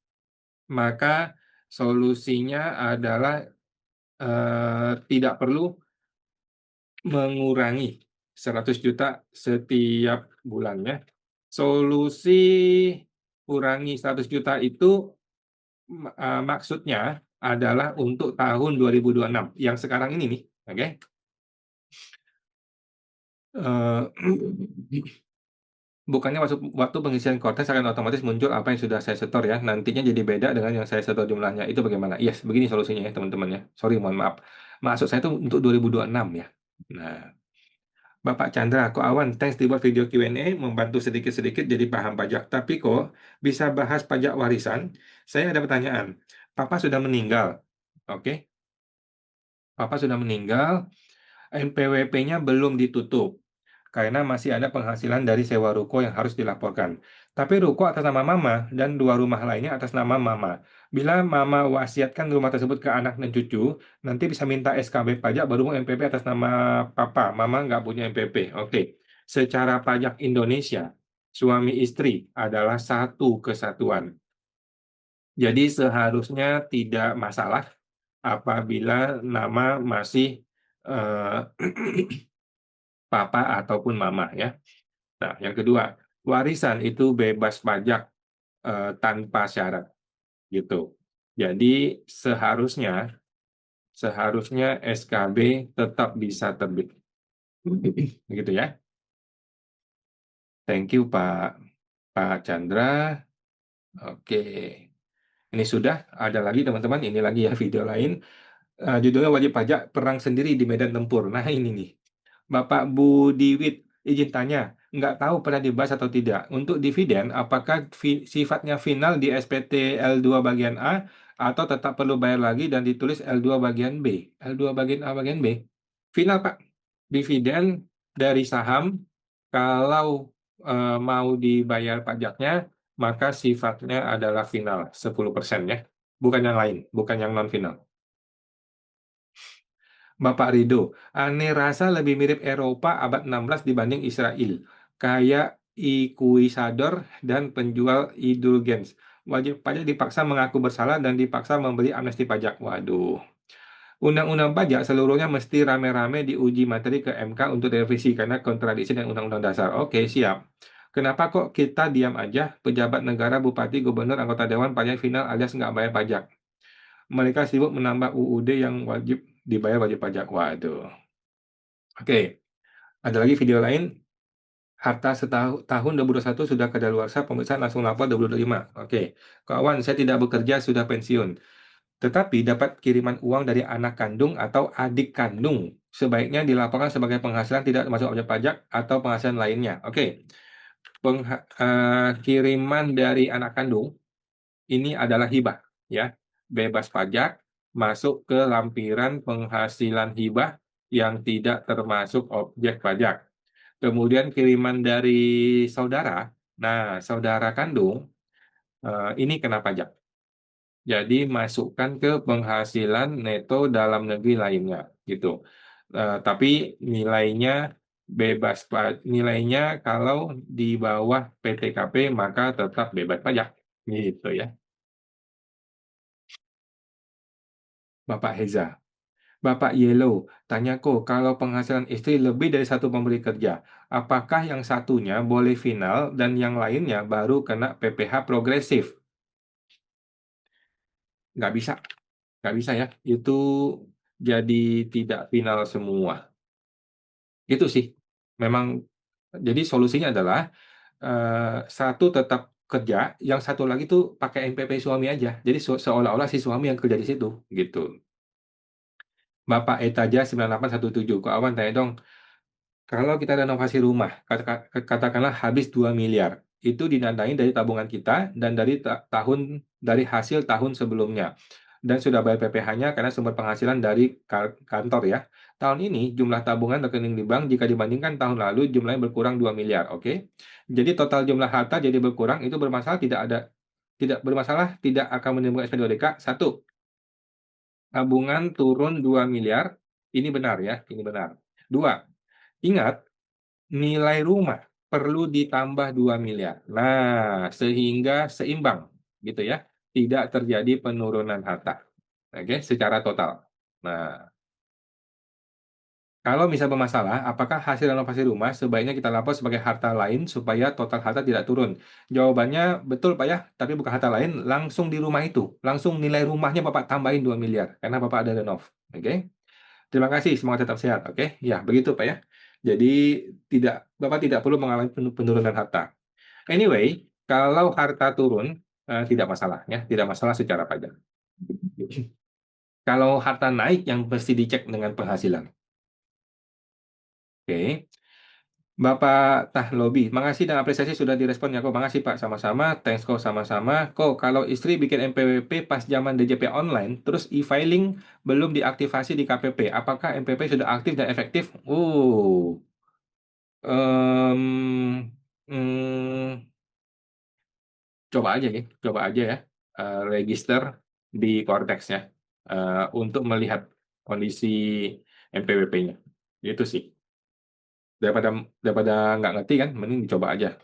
Maka solusinya adalah tidak perlu mengurangi 100 juta setiap bulannya. Solusi kurangi 100 juta itu maksudnya adalah untuk tahun 2026 yang sekarang ini nih, oke? Bukannya waktu pengisian kortes akan otomatis muncul apa yang sudah saya setor ya, nantinya jadi beda dengan yang saya setor jumlahnya. Itu bagaimana? Yes, begini solusinya ya teman-teman ya. Sorry, mohon maaf. Maksud saya itu untuk 2026 ya. Nah, Bapak Chandra, kok Awan, thanks dibuat video Q&A, membantu sedikit-sedikit jadi paham pajak. Tapi kok bisa bahas pajak warisan? Saya ada pertanyaan. Papa sudah meninggal, oke? Papa sudah meninggal, NPWP-nya belum ditutup karena masih ada penghasilan dari sewa ruko yang harus dilaporkan. Tapi ruko atas nama mama dan dua rumah lainnya atas nama mama. Bila mama wasiatkan rumah tersebut ke anak dan cucu, nanti bisa minta SKB pajak baru mau NPP atas nama papa. Mama nggak punya NPP. Oke. Secara pajak Indonesia, suami istri adalah satu kesatuan. Jadi seharusnya tidak masalah apabila nama masih eh, papa ataupun mama ya. Nah, yang kedua, warisan itu bebas pajak tanpa syarat gitu. Jadi seharusnya seharusnya SKB tetap bisa terbit. Begitu ya. Thank you Pak Chandra. Oke. Ini sudah ada lagi teman-teman, ini lagi ya video lain. Judulnya wajib pajak perang sendiri di medan tempur. Nah, ini nih. Bapak Budiwit, izin tanya, nggak tahu pernah dibahas atau tidak. Untuk dividen, apakah sifatnya final di SPT L2 bagian A atau tetap perlu bayar lagi dan ditulis L2 bagian B? L2 bagian A bagian B? Final, Pak. Dividen dari saham, kalau mau dibayar pajaknya, maka sifatnya adalah final, 10% ya. Bukan yang lain, bukan yang non-final. Bapak Rido, aneh rasa lebih mirip Eropa abad 16 dibanding Israel. Kayak ikuisador dan penjual indulgens. Wajib pajak dipaksa mengaku bersalah dan dipaksa memberi amnesti pajak. Waduh. Undang-undang pajak seluruhnya mesti rame-rame diuji materi ke MK untuk revisi karena kontradiksi dengan undang-undang dasar. Oke, siap. Kenapa kok kita diam aja? Pejabat negara, bupati, gubernur, anggota dewan, pajak final alias nggak bayar pajak. Mereka sibuk menambah UUD yang wajib dibayar wajib pajak. Waduh. Oke, ada lagi video lain. Harta setahun 2021 sudah kadaluarsa, pemeriksaan langsung lapor 2025. Oke, kawan, saya tidak bekerja, sudah pensiun. Tetapi dapat kiriman uang dari anak kandung atau adik kandung. Sebaiknya dilaporkan sebagai penghasilan tidak termasuk objek pajak atau penghasilan lainnya. Oke, kiriman dari anak kandung ini adalah hibah, ya, bebas pajak, masuk ke lampiran penghasilan hibah yang tidak termasuk objek pajak. Kemudian kiriman dari saudara, nah saudara kandung ini kena pajak. Jadi masukkan ke penghasilan neto dalam negeri lainnya, gitu. Tapi nilainya bebas nilainya kalau di bawah PTKP maka tetap bebas pajak, gitu ya. Bapak Heza. Bapak Yellow, tanyaku, kalau penghasilan istri lebih dari satu pemberi kerja, apakah yang satunya boleh final dan yang lainnya baru kena PPh progresif? Nggak bisa, nggak bisa ya. Itu jadi tidak final semua. Itu sih. Memang, jadi solusinya adalah satu tetap kerja, yang satu lagi tuh pakai NPP suami aja. Jadi seolah-olah si suami yang kerja di situ, gitu. Bapak Etaja 9817, Kok Awan tanya dong, kalau kita renovasi rumah, katakanlah habis 2 miliar, itu dinandai dari tabungan kita dan dari hasil tahun sebelumnya. Dan sudah bayar PPh-nya karena sumber penghasilan dari kantor ya. Tahun ini jumlah tabungan rekening di bank jika dibandingkan tahun lalu jumlahnya berkurang 2 miliar, oke? Jadi total jumlah harta jadi berkurang, itu bermasalah tidak bermasalah, tidak akan menimbulkan SP2DK. Satu, tabungan turun 2 miliar, ini benar ya, ini benar. Dua, ingat nilai rumah perlu ditambah 2 miliar. Nah, sehingga seimbang gitu ya. Tidak terjadi penurunan harta. Oke, secara total. Nah, kalau misal bermasalah, apakah hasil renovasi rumah sebaiknya kita lapor sebagai harta lain supaya total harta tidak turun? Jawabannya betul Pak ya, tapi bukan harta lain, langsung di rumah itu. Langsung nilai rumahnya Bapak tambahin 2 miliar karena Bapak ada renov. Oke? Terima kasih, semoga tetap sehat. Oke? Ya, begitu Pak ya. Jadi Bapak tidak perlu mengalami penurunan harta. Anyway, kalau harta turun tidak masalah ya, tidak masalah secara pajak. Kalau harta naik yang mesti dicek dengan penghasilan. Oke. Bapak Tahlobi, makasih dan apresiasi sudah direspon ya kok. Makasih Pak, sama-sama. Thanks kok sama-sama. Kok kalau istri bikin NPWP pas zaman DJP online, terus e-filing belum diaktifasi di KPP, apakah NPWP sudah aktif dan efektif? Em, hmm, coba aja ya, coba aja ya, register di Cortex ya, untuk melihat kondisi NPWP-nya. Itu sih. Daripada daripada nggak ngerti kan, mending dicoba aja.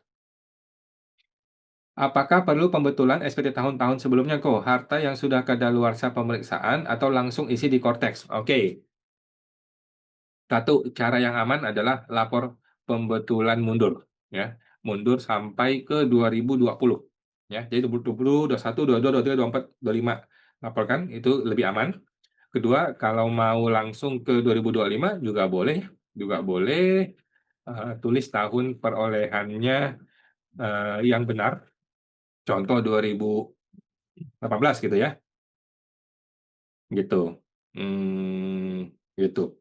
Apakah perlu pembetulan SPT tahun-tahun sebelumnya kok? Harta yang sudah kadaluarsa pemeriksaan atau langsung isi di Cortex? Oke. Satu, cara yang aman adalah lapor pembetulan mundur, ya, mundur sampai ke 2020, ya, jadi 2020, 21, 22, 23, 24, 25, laporkan itu lebih aman. Kedua, kalau mau langsung ke 2025 juga boleh tulis tahun perolehannya yang benar, contoh 2018 gitu ya, gitu, gitu.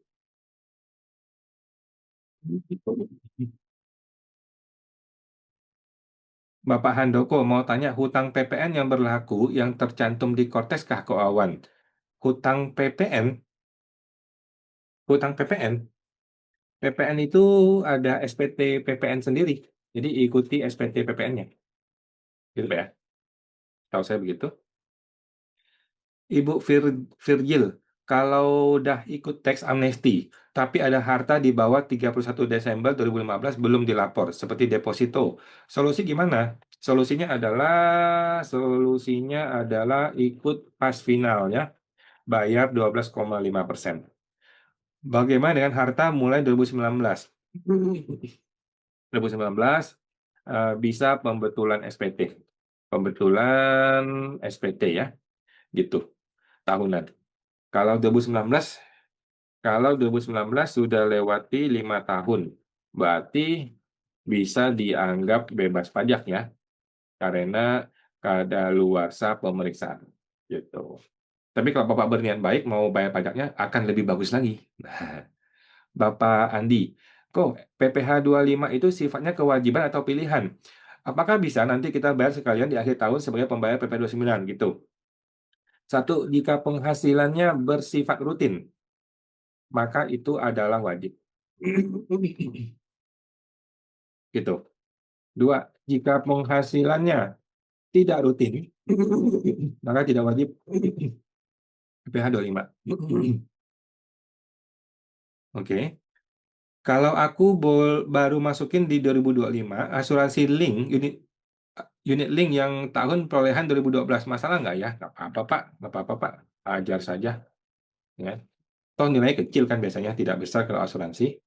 Bapak Handoko mau tanya hutang PPN yang berlaku yang tercantum di Kortes kah Ko Awan? Hutang PPN, hutang PPN, PPN itu ada SPT PPN sendiri. Jadi ikuti SPT PPN-nya. Gitu Pak ya. Tahu saya begitu. Ibu Virgil, kalau udah ikut tax amnesty, tapi ada harta di bawah 31 Desember 2015 belum dilapor, seperti deposito. Solusi gimana? Solusinya adalah ikut pas final ya, bayar 12,5%. Bagaimana dengan harta mulai 2019? 2019 bisa pembetulan SPT. Pembetulan SPT ya, gitu, tahunan. Kalau 2019 Kalau 2019 sudah lewati 5 tahun, berarti bisa dianggap bebas pajak ya, karena kadaluarsa pemeriksaan. Gitu. Tapi kalau Bapak berniat baik mau bayar pajaknya akan lebih bagus lagi. Nah, Bapak Andi, kok PPh 25 itu sifatnya kewajiban atau pilihan? Apakah bisa nanti kita bayar sekalian di akhir tahun sebagai pembayar PPh 29 gitu? Satu, jika penghasilannya bersifat rutin, maka itu adalah wajib. Gitu. Dua, jika penghasilannya tidak rutin, maka tidak wajib PPh 25. Oke. Kalau aku baru masukin di 2025, asuransi link, unit link yang tahun perolehan 2012, masalah nggak ya? Nggak apa-apa, Pak. Nggak apa-apa, Pak. Ajar saja. Ya. toh nilainya kecil kan biasanya, tidak besar kalau asuransi.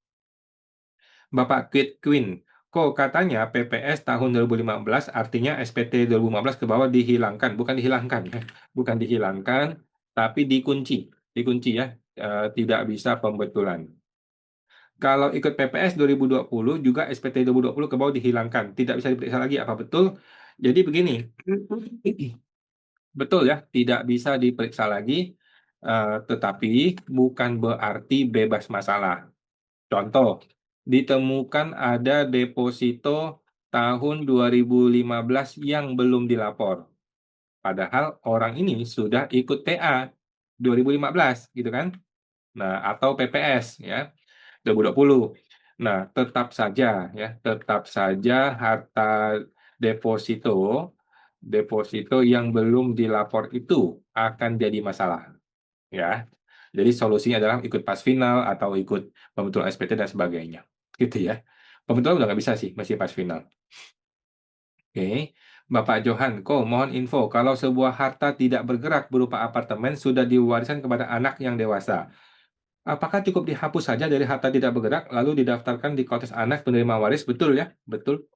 Bapak Queen, kok katanya PPS tahun 2015 artinya SPT 2015 ke bawah dihilangkan, bukan dihilangkan ya, bukan dihilangkan, tapi dikunci ya, tidak bisa pembetulan. Kalau ikut PPS 2020 juga SPT 2020 ke bawah dihilangkan, tidak bisa diperiksa lagi apa betul? Jadi begini, betul ya, tidak bisa diperiksa lagi, tetapi bukan berarti bebas masalah. Contoh, ditemukan ada deposito tahun 2015 yang belum dilapor. Padahal orang ini sudah ikut TA 2015, gitu kan? Nah, atau PPS ya 2020. Nah, tetap saja harta deposito deposito yang belum dilapor itu akan jadi masalah ya. Jadi solusinya adalah ikut pas final atau ikut pembetulan SPT dan sebagainya. Gitu ya. Pembetulan udah nggak bisa sih, masih pas final. Oke. Bapak Johanko, mohon info kalau sebuah harta tidak bergerak berupa apartemen sudah diwariskan kepada anak yang dewasa. Apakah cukup dihapus saja dari harta tidak bergerak lalu didaftarkan di kontes anak penerima waris? Betul ya, betul.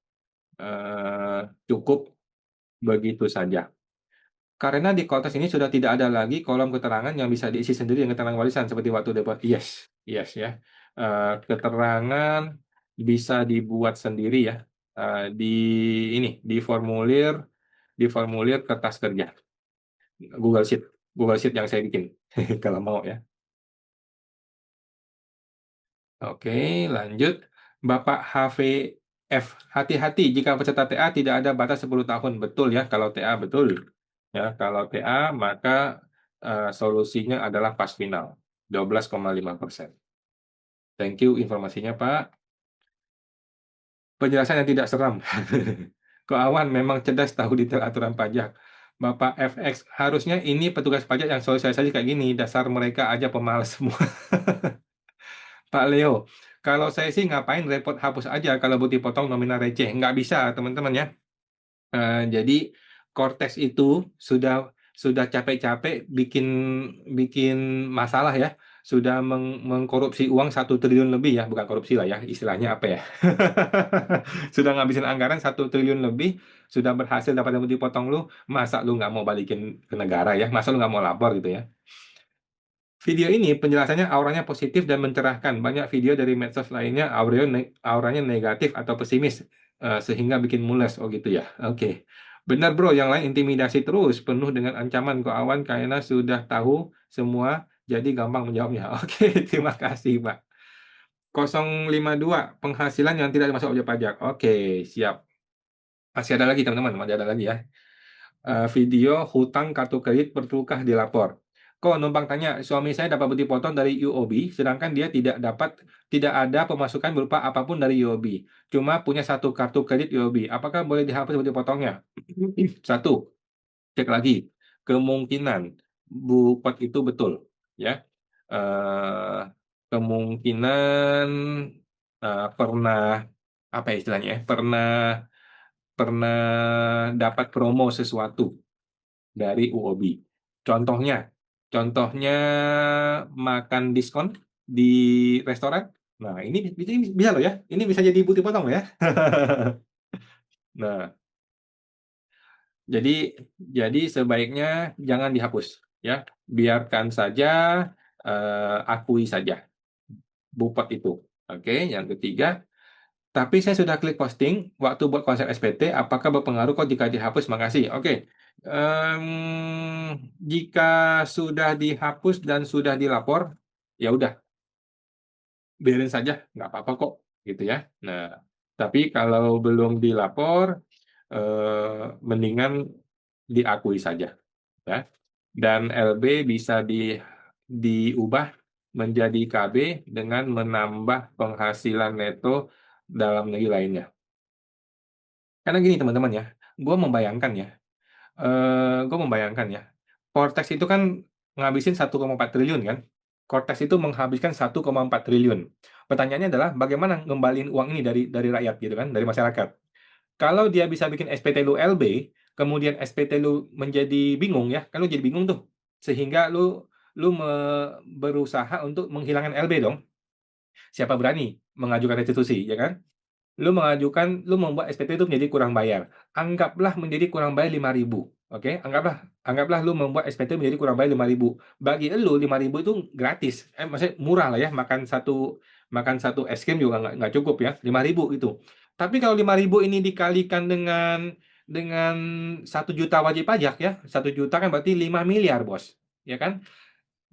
Cukup begitu saja. Karena di kontes ini sudah tidak ada lagi kolom keterangan yang bisa diisi sendiri dengan keterangan warisan seperti waktu debat. Yes, yes ya. Keterangan bisa dibuat sendiri ya, di ini di formulir kertas kerja Google Sheet Google Sheet yang saya bikin kalau mau ya. Oke, lanjut. Bapak HVF, hati-hati jika peserta TA tidak ada batas 10 tahun. Betul ya, kalau TA betul. Ya, kalau TA maka solusinya adalah pas final, 12,5%. Thank you informasinya, Pak. Penjelasan yang tidak seram. Kok Awan memang cerdas tahu detail aturan pajak. Bapak FX, harusnya ini petugas pajak yang sosialisasi kayak gini. Dasar mereka aja pemalas semua. Pak Leo, kalau saya sih ngapain repot hapus aja kalau butuh dipotong nominal receh. Nggak bisa, teman-teman ya. Jadi Cortex itu sudah capek-capek bikin bikin masalah ya. Sudah mengkorupsi uang 1 triliun lebih ya, bukan korupsi lah ya, istilahnya apa ya? Sudah ngabisin anggaran 1 triliun lebih, sudah berhasil dapat yang dipotong lu, masa lu nggak mau balikin ke negara ya? Masa lu nggak mau lapor gitu ya? Video ini penjelasannya auranya positif dan mencerahkan. Banyak video dari medsos lainnya auranya negatif atau pesimis, sehingga bikin mules. Oh gitu ya. Oke. Benar bro, yang lain intimidasi terus, penuh dengan ancaman kok awan karena sudah tahu semua, jadi gampang menjawabnya. Oke, terima kasih Pak. 052, penghasilan yang tidak masuk objek pajak. Oke, siap. Masih ada lagi teman-teman, masih ada lagi ya. Video hutang kartu kredit perlukah dilapor. Kok numpang tanya, suami saya dapat bukti potong dari UOB, sedangkan dia tidak ada pemasukan berupa apapun dari UOB. Cuma punya satu kartu kredit UOB. Apakah boleh dihapus bukti potongnya? Satu, cek lagi. Kemungkinan Bu Pot itu betul, ya. Eh, Kemungkinan pernah apa ya istilahnya? Pernah pernah dapat promo sesuatu dari UOB. Contohnya, contohnya makan diskon di restoran. Nah, ini bisa loh ya. Ini bisa jadi bukti potong loh ya. Nah, jadi jadi sebaiknya jangan dihapus ya. Biarkan saja, akui saja bupot itu. Oke, yang ketiga, tapi saya sudah klik posting waktu buat konsep SPT, apakah berpengaruh kok jika dihapus? Makasih. Oke. Jika sudah dihapus dan sudah dilapor, ya udah, biarin saja, nggak apa-apa kok, gitu ya. Nah, tapi kalau belum dilapor, mendingan diakui saja, ya. Dan LB bisa diubah menjadi KB dengan menambah penghasilan neto dalam negeri lainnya. Karena gini teman-teman ya, gue membayangkan ya, Cortex itu kan ngabisin 1,4 triliun kan? Cortex itu menghabiskan 1,4 triliun. Pertanyaannya adalah bagaimana ngembaliin uang ini dari rakyat gitu kan, dari masyarakat. Kalau dia bisa bikin SPT lu LB, kemudian SPT lu menjadi bingung ya, kan lu jadi bingung tuh. Sehingga lu berusaha untuk menghilangkan LB dong. Siapa berani mengajukan restitusi, ya kan? Lu membuat SPT itu menjadi kurang bayar. Anggaplah menjadi kurang bayar 5.000, oke? Anggaplah anggaplah lu membuat SPT menjadi kurang bayar 5.000. Bagi elu 5.000 itu gratis, maksudnya murah lah ya, makan satu es krim juga nggak cukup ya, 5.000 itu. Tapi kalau 5.000 ini dikalikan dengan 1 juta wajib pajak ya, 1 juta kan berarti 5 miliar, Bos, ya kan?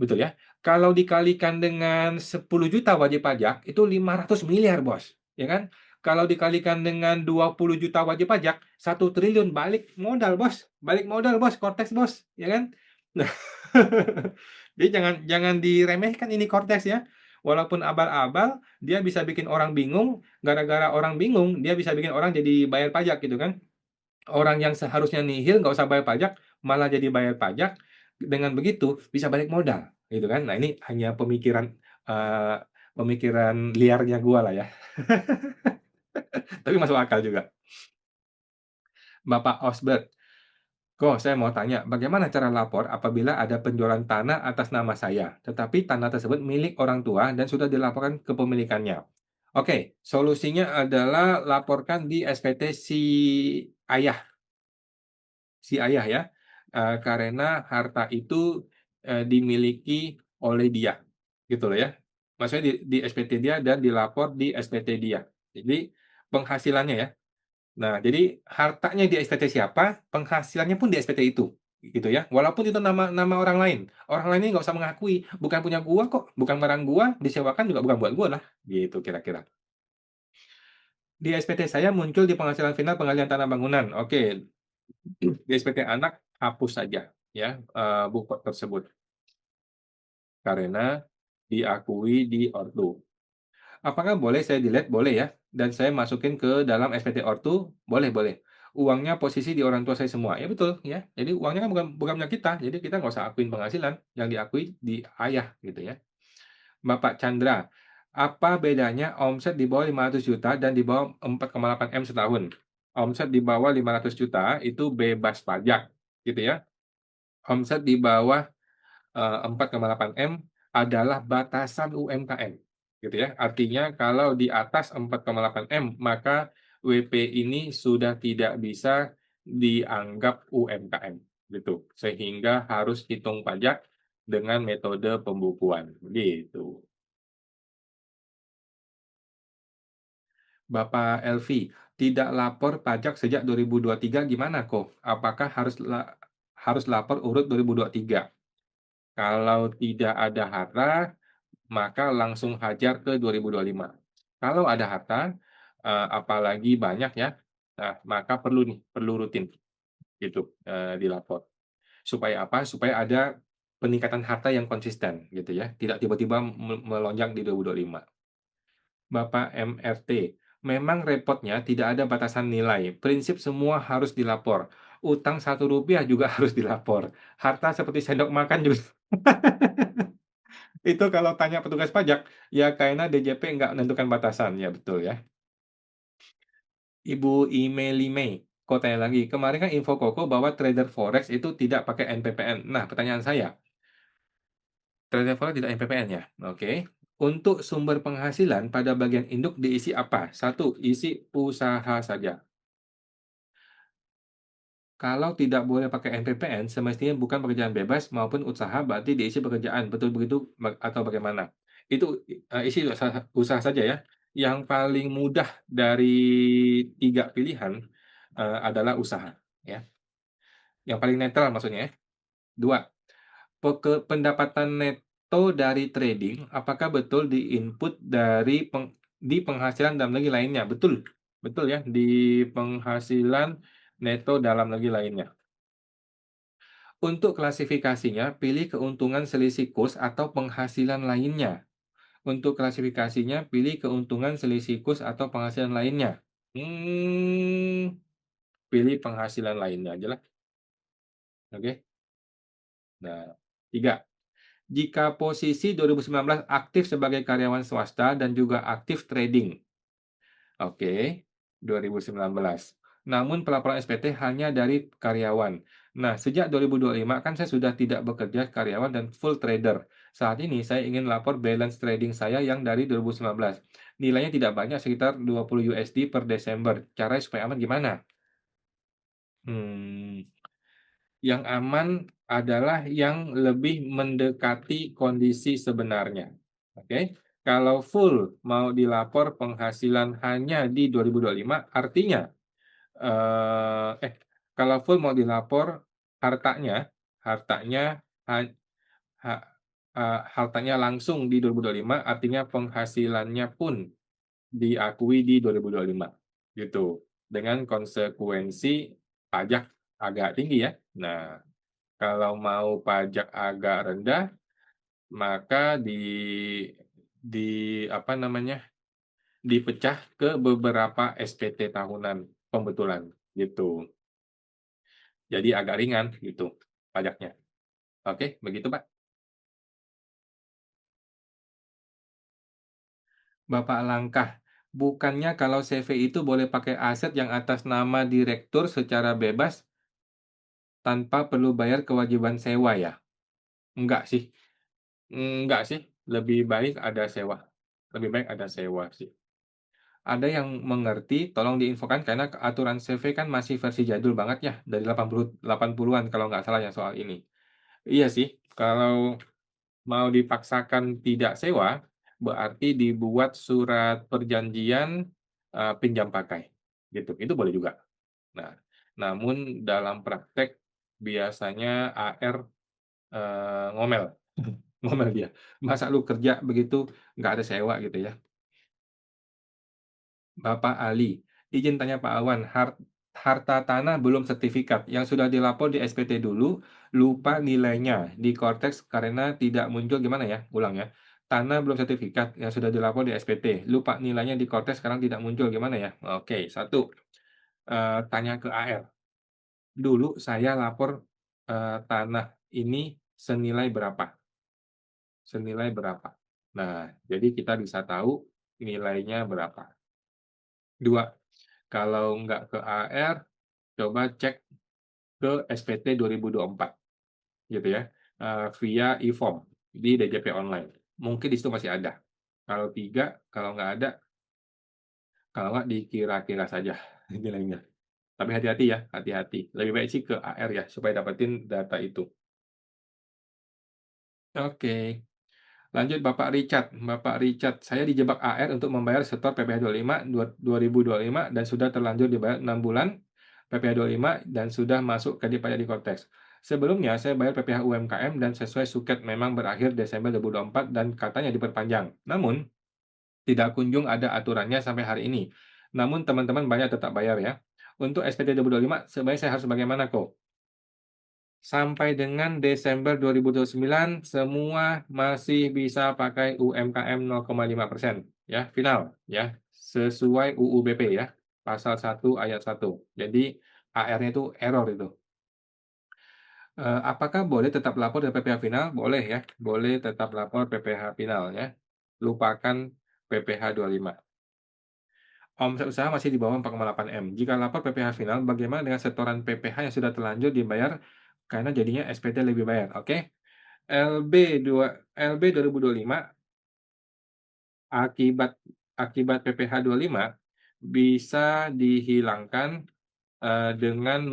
Betul ya. Kalau dikalikan dengan 10 juta wajib pajak, itu 500 miliar, Bos. Ya kan? Kalau dikalikan dengan 20 juta wajib pajak, 1 triliun balik modal, Bos. Balik modal, Bos. Cortex, Bos. Ya kan? Nah, jadi jangan jangan diremehkan ini Cortex ya. Walaupun abal-abal, dia bisa bikin orang bingung. Gara-gara orang bingung, dia bisa bikin orang jadi bayar pajak gitu kan. Orang yang seharusnya nihil nggak usah bayar pajak, malah jadi bayar pajak, dengan begitu bisa balik modal, gitu kan. Nah ini hanya eee, pemikiran liarnya gua lah ya, tapi masuk akal juga. Bapak Osbert, saya mau tanya, bagaimana cara lapor apabila ada penjualan tanah atas nama saya, tetapi tanah tersebut milik orang tua dan sudah dilaporkan kepemilikannya? Oke, solusinya adalah laporkan di SPT ayah. Si ayah ya, karena harta itu, dimiliki oleh dia, gitu loh ya. Maksudnya di SPT dia dan dilapor di SPT dia. Jadi penghasilannya ya. Nah, jadi hartanya di SPT siapa, penghasilannya pun di SPT itu, gitu ya. Walaupun itu nama nama orang lain. Orang lain ini nggak usah mengakui, "Bukan punya gua kok, bukan barang gua, disewakan juga bukan buat gua lah." Gitu kira-kira. Di SPT saya muncul di penghasilan final pengalihan tanah bangunan. Oke, di SPT anak hapus saja ya, buku tersebut karena diakui di ortu. Apakah boleh saya delete? Boleh ya, dan saya masukin ke dalam SPT ortu? Boleh boleh. Uangnya posisi di orang tua saya semua. Ya betul ya. Jadi uangnya kan bukan bukan punya kita, jadi kita nggak usah akuin penghasilan, yang diakui di ayah gitu ya. Bapak Chandra, apa bedanya omset di bawah 500 juta dan di bawah 4,8 M setahun? Omset di bawah 500 juta itu bebas pajak gitu ya. Omset di bawah 4,8 M adalah batasan UMKM, gitu ya. Artinya kalau di atas 4,8 M, maka WP ini sudah tidak bisa dianggap UMKM, gitu. Sehingga harus hitung pajak dengan metode pembukuan, gitu. Bapak Elvi, tidak lapor pajak sejak 2023 gimana kok? Apakah harus lapor urut 2023? Kalau tidak ada harta, maka langsung hajar ke 2025. Kalau ada harta, apalagi banyak ya, nah maka perlu rutin gitu, dilapor. Supaya apa? Supaya ada peningkatan harta yang konsisten gitu ya, tidak tiba-tiba melonjak di 2025. Bapak MRT, memang repotnya tidak ada batasan nilai, prinsip semua harus dilapor. Utang Rp1 juga harus dilapor. Harta seperti sendok makan juga itu kalau tanya petugas pajak, ya kayaknya DJP nggak menentukan batasan, ya betul ya. Ibu Imelime, kok tanya lagi, kemarin kan info Koko bahwa trader forex itu tidak pakai NPPN. Nah, pertanyaan saya, trader forex tidak NPPN ya? Oke. Untuk sumber penghasilan pada bagian induk diisi apa? Satu, isi usaha saja. Kalau tidak boleh pakai NPPN, semestinya bukan pekerjaan bebas maupun usaha, berarti diisi pekerjaan. Betul begitu atau bagaimana? Itu isi usaha saja ya. Yang paling mudah dari 3 pilihan, adalah usaha, ya. Yang paling netral maksudnya ya. 2, pendapatan neto dari trading, apakah betul di-input di penghasilan dalam negeri lainnya? Betul, betul ya, di penghasilan neto dalam negeri lainnya. Untuk klasifikasinya, pilih keuntungan selisih kurs atau penghasilan lainnya. Untuk klasifikasinya, pilih keuntungan selisih kurs atau penghasilan lainnya. Pilih penghasilan lainnya aja lah, oke. Nah, 3, jika posisi 2019 aktif sebagai karyawan swasta dan juga aktif trading. Oke, 2019. namun pelaporan SPT hanya dari karyawan. Nah, sejak 2025 kan saya sudah tidak bekerja karyawan dan full trader. Saat ini saya ingin lapor balance trading saya yang dari 2019. Nilainya tidak banyak, sekitar 20 USD per Desember. Caranya supaya aman gimana? Hmm, yang aman adalah yang lebih mendekati kondisi sebenarnya. Oke. Kalau full mau dilapor penghasilan hanya di 2025, artinya eh, eh kalau full mau dilapor hartanya hartanya ha- ha- hartanya langsung di 2025, artinya penghasilannya pun diakui di 2025 gitu, dengan konsekuensi pajak agak tinggi ya. Nah, kalau mau pajak agak rendah, maka di apa namanya, dipecah ke beberapa SPT tahunan pembetulan gitu. Jadi agak ringan gitu pajaknya. Oke, begitu, Pak. Bapak Langkah, bukannya kalau CV itu boleh pakai aset yang atas nama direktur secara bebas tanpa perlu bayar kewajiban sewa ya? Enggak sih, enggak sih, lebih baik ada sewa. Lebih baik ada sewa sih. Ada yang mengerti, tolong diinfokan karena aturan CV kan masih versi jadul banget ya, dari 80-an kalau nggak salah yang soal ini. Iya sih, kalau mau dipaksakan tidak sewa, berarti dibuat surat perjanjian, pinjam pakai, gitu. Itu boleh juga. Nah, namun dalam praktek biasanya AR, ngomel, ngomel dia, "Masa lu kerja begitu nggak ada sewa?" Gitu ya. Bapak Ali, izin tanya Pak Awan, harta tanah belum sertifikat, yang sudah dilapor di SPT dulu, lupa nilainya di Cortex karena tidak muncul gimana ya? Ulang ya. Tanah belum sertifikat, yang sudah dilapor di SPT, lupa nilainya di Cortex sekarang tidak muncul gimana ya? Oke, satu, tanya ke AR. Dulu saya lapor, tanah ini senilai berapa? Senilai berapa? Nah, jadi kita bisa tahu nilainya berapa. Dua, kalau nggak ke AR, coba cek ke SPT 2024 gitu ya, via e-form di DJP online. Mungkin di situ masih ada. Kalau 3, kalau nggak ada, kalau nggak dikira-kira saja nilainya. Tapi hati-hati ya, hati-hati. Lebih baik sih ke AR ya, supaya dapetin data itu. Oke. Lanjut Bapak Richard. Bapak Richard, saya dijebak AR untuk membayar setor PPh 25 2025 dan sudah terlanjur dibayar 6 bulan PPh 25 dan sudah masuk kredit pajak di Cortex. Sebelumnya saya bayar PPh UMKM dan sesuai suket memang berakhir Desember 2024 dan katanya diperpanjang. Namun, tidak kunjung ada aturannya sampai hari ini. Namun teman-teman banyak tetap bayar ya. Untuk SPT 2025, sebenarnya saya harus bagaimana kok? Sampai dengan Desember 2029 semua masih bisa pakai UMKM 0,5% ya, final ya, sesuai UU BP ya, pasal 1 ayat 1. Jadi AR-nya itu error itu. Apakah boleh tetap lapor dari PPh final? Boleh ya, boleh tetap lapor PPh final ya. Lupakan PPh 25. Omset usaha masih di bawah 4,8 M. Jika lapor PPh final, bagaimana dengan setoran PPh yang sudah terlanjur dibayar karena jadinya SPT lebih bayar? Oke. LB 2025 akibat akibat PPh 25 bisa dihilangkan, dengan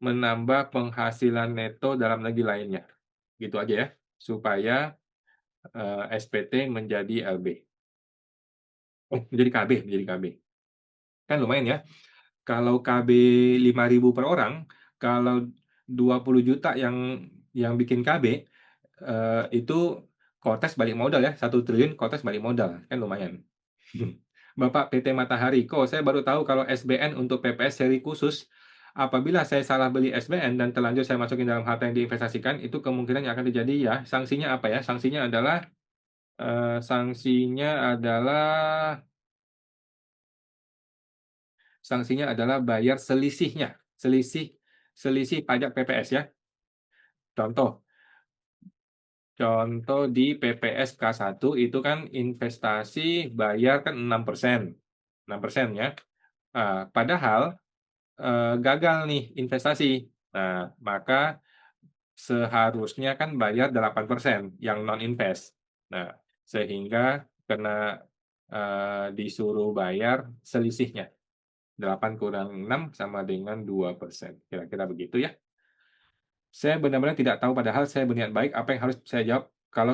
menambah penghasilan neto dalam negeri lainnya. Gitu aja ya, supaya, SPT menjadi LB. Oh, menjadi KB. Kan lumayan ya, kalau KB 5.000 per orang, kalau 20 juta yang bikin KB, itu Kotes balik modal ya, 1 triliun Kotes balik modal, kan lumayan. Bapak PT Matahari, kok saya baru tahu kalau SBN untuk PPS seri khusus, apabila saya salah beli SBN dan terlanjur saya masukin dalam harta yang diinvestasikan, itu kemungkinan yang akan terjadi ya. Sanksinya apa ya? Sanksinya adalah bayar selisihnya, selisih selisih pajak PPS ya. Contoh Contoh di PPS K1 itu kan investasi bayar kan 6%, 6% ya. Padahal, gagal nih investasi. Nah, maka seharusnya kan bayar 8% yang non-invest. Nah, sehingga kena, disuruh bayar selisihnya, 8 kurang 6 sama dengan 2%, kira-kira begitu ya. Saya benar-benar tidak tahu padahal saya berniat baik, apa yang harus saya jawab kalau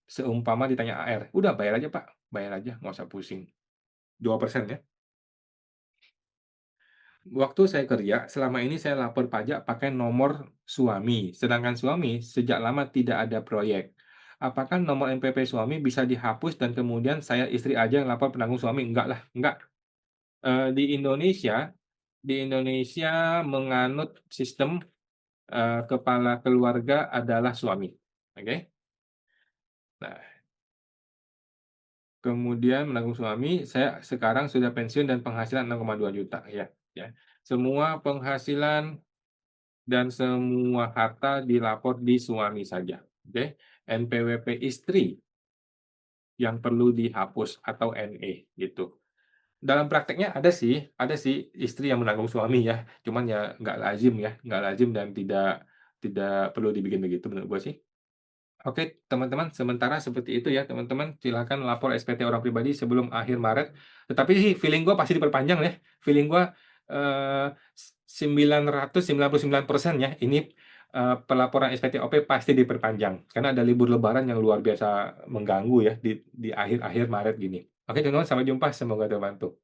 seumpama ditanya AR? Udah bayar aja Pak, bayar aja, nggak usah pusing. 2% ya. Waktu saya kerja, selama ini saya lapor pajak pakai nomor suami, sedangkan suami sejak lama tidak ada proyek. Apakah nomor NPP suami bisa dihapus dan kemudian saya istri aja yang lapor penanggung suami? Enggak lah, enggak. Di Indonesia menganut sistem, kepala keluarga adalah suami, oke? Nah, kemudian menanggung suami, saya sekarang sudah pensiun dan penghasilan 6,2 juta, ya, ya. Semua penghasilan dan semua harta dilapor di suami saja, oke. NPWP istri yang perlu dihapus atau NE gitu. Dalam prakteknya ada sih istri yang menanggung suami ya, cuman ya nggak lazim dan tidak perlu dibikin begitu menurut gua sih. Oke, teman-teman, sementara seperti itu ya, teman-teman. Silakan lapor SPT orang pribadi sebelum akhir Maret. Tetapi sih feeling gua pasti diperpanjang ya. Feeling gua, 99% ya, ini, pelaporan SPT OP pasti diperpanjang, karena ada libur lebaran yang luar biasa mengganggu ya di akhir-akhir Maret gini. Oke, teman-teman, sampai jumpa, semoga terbantu.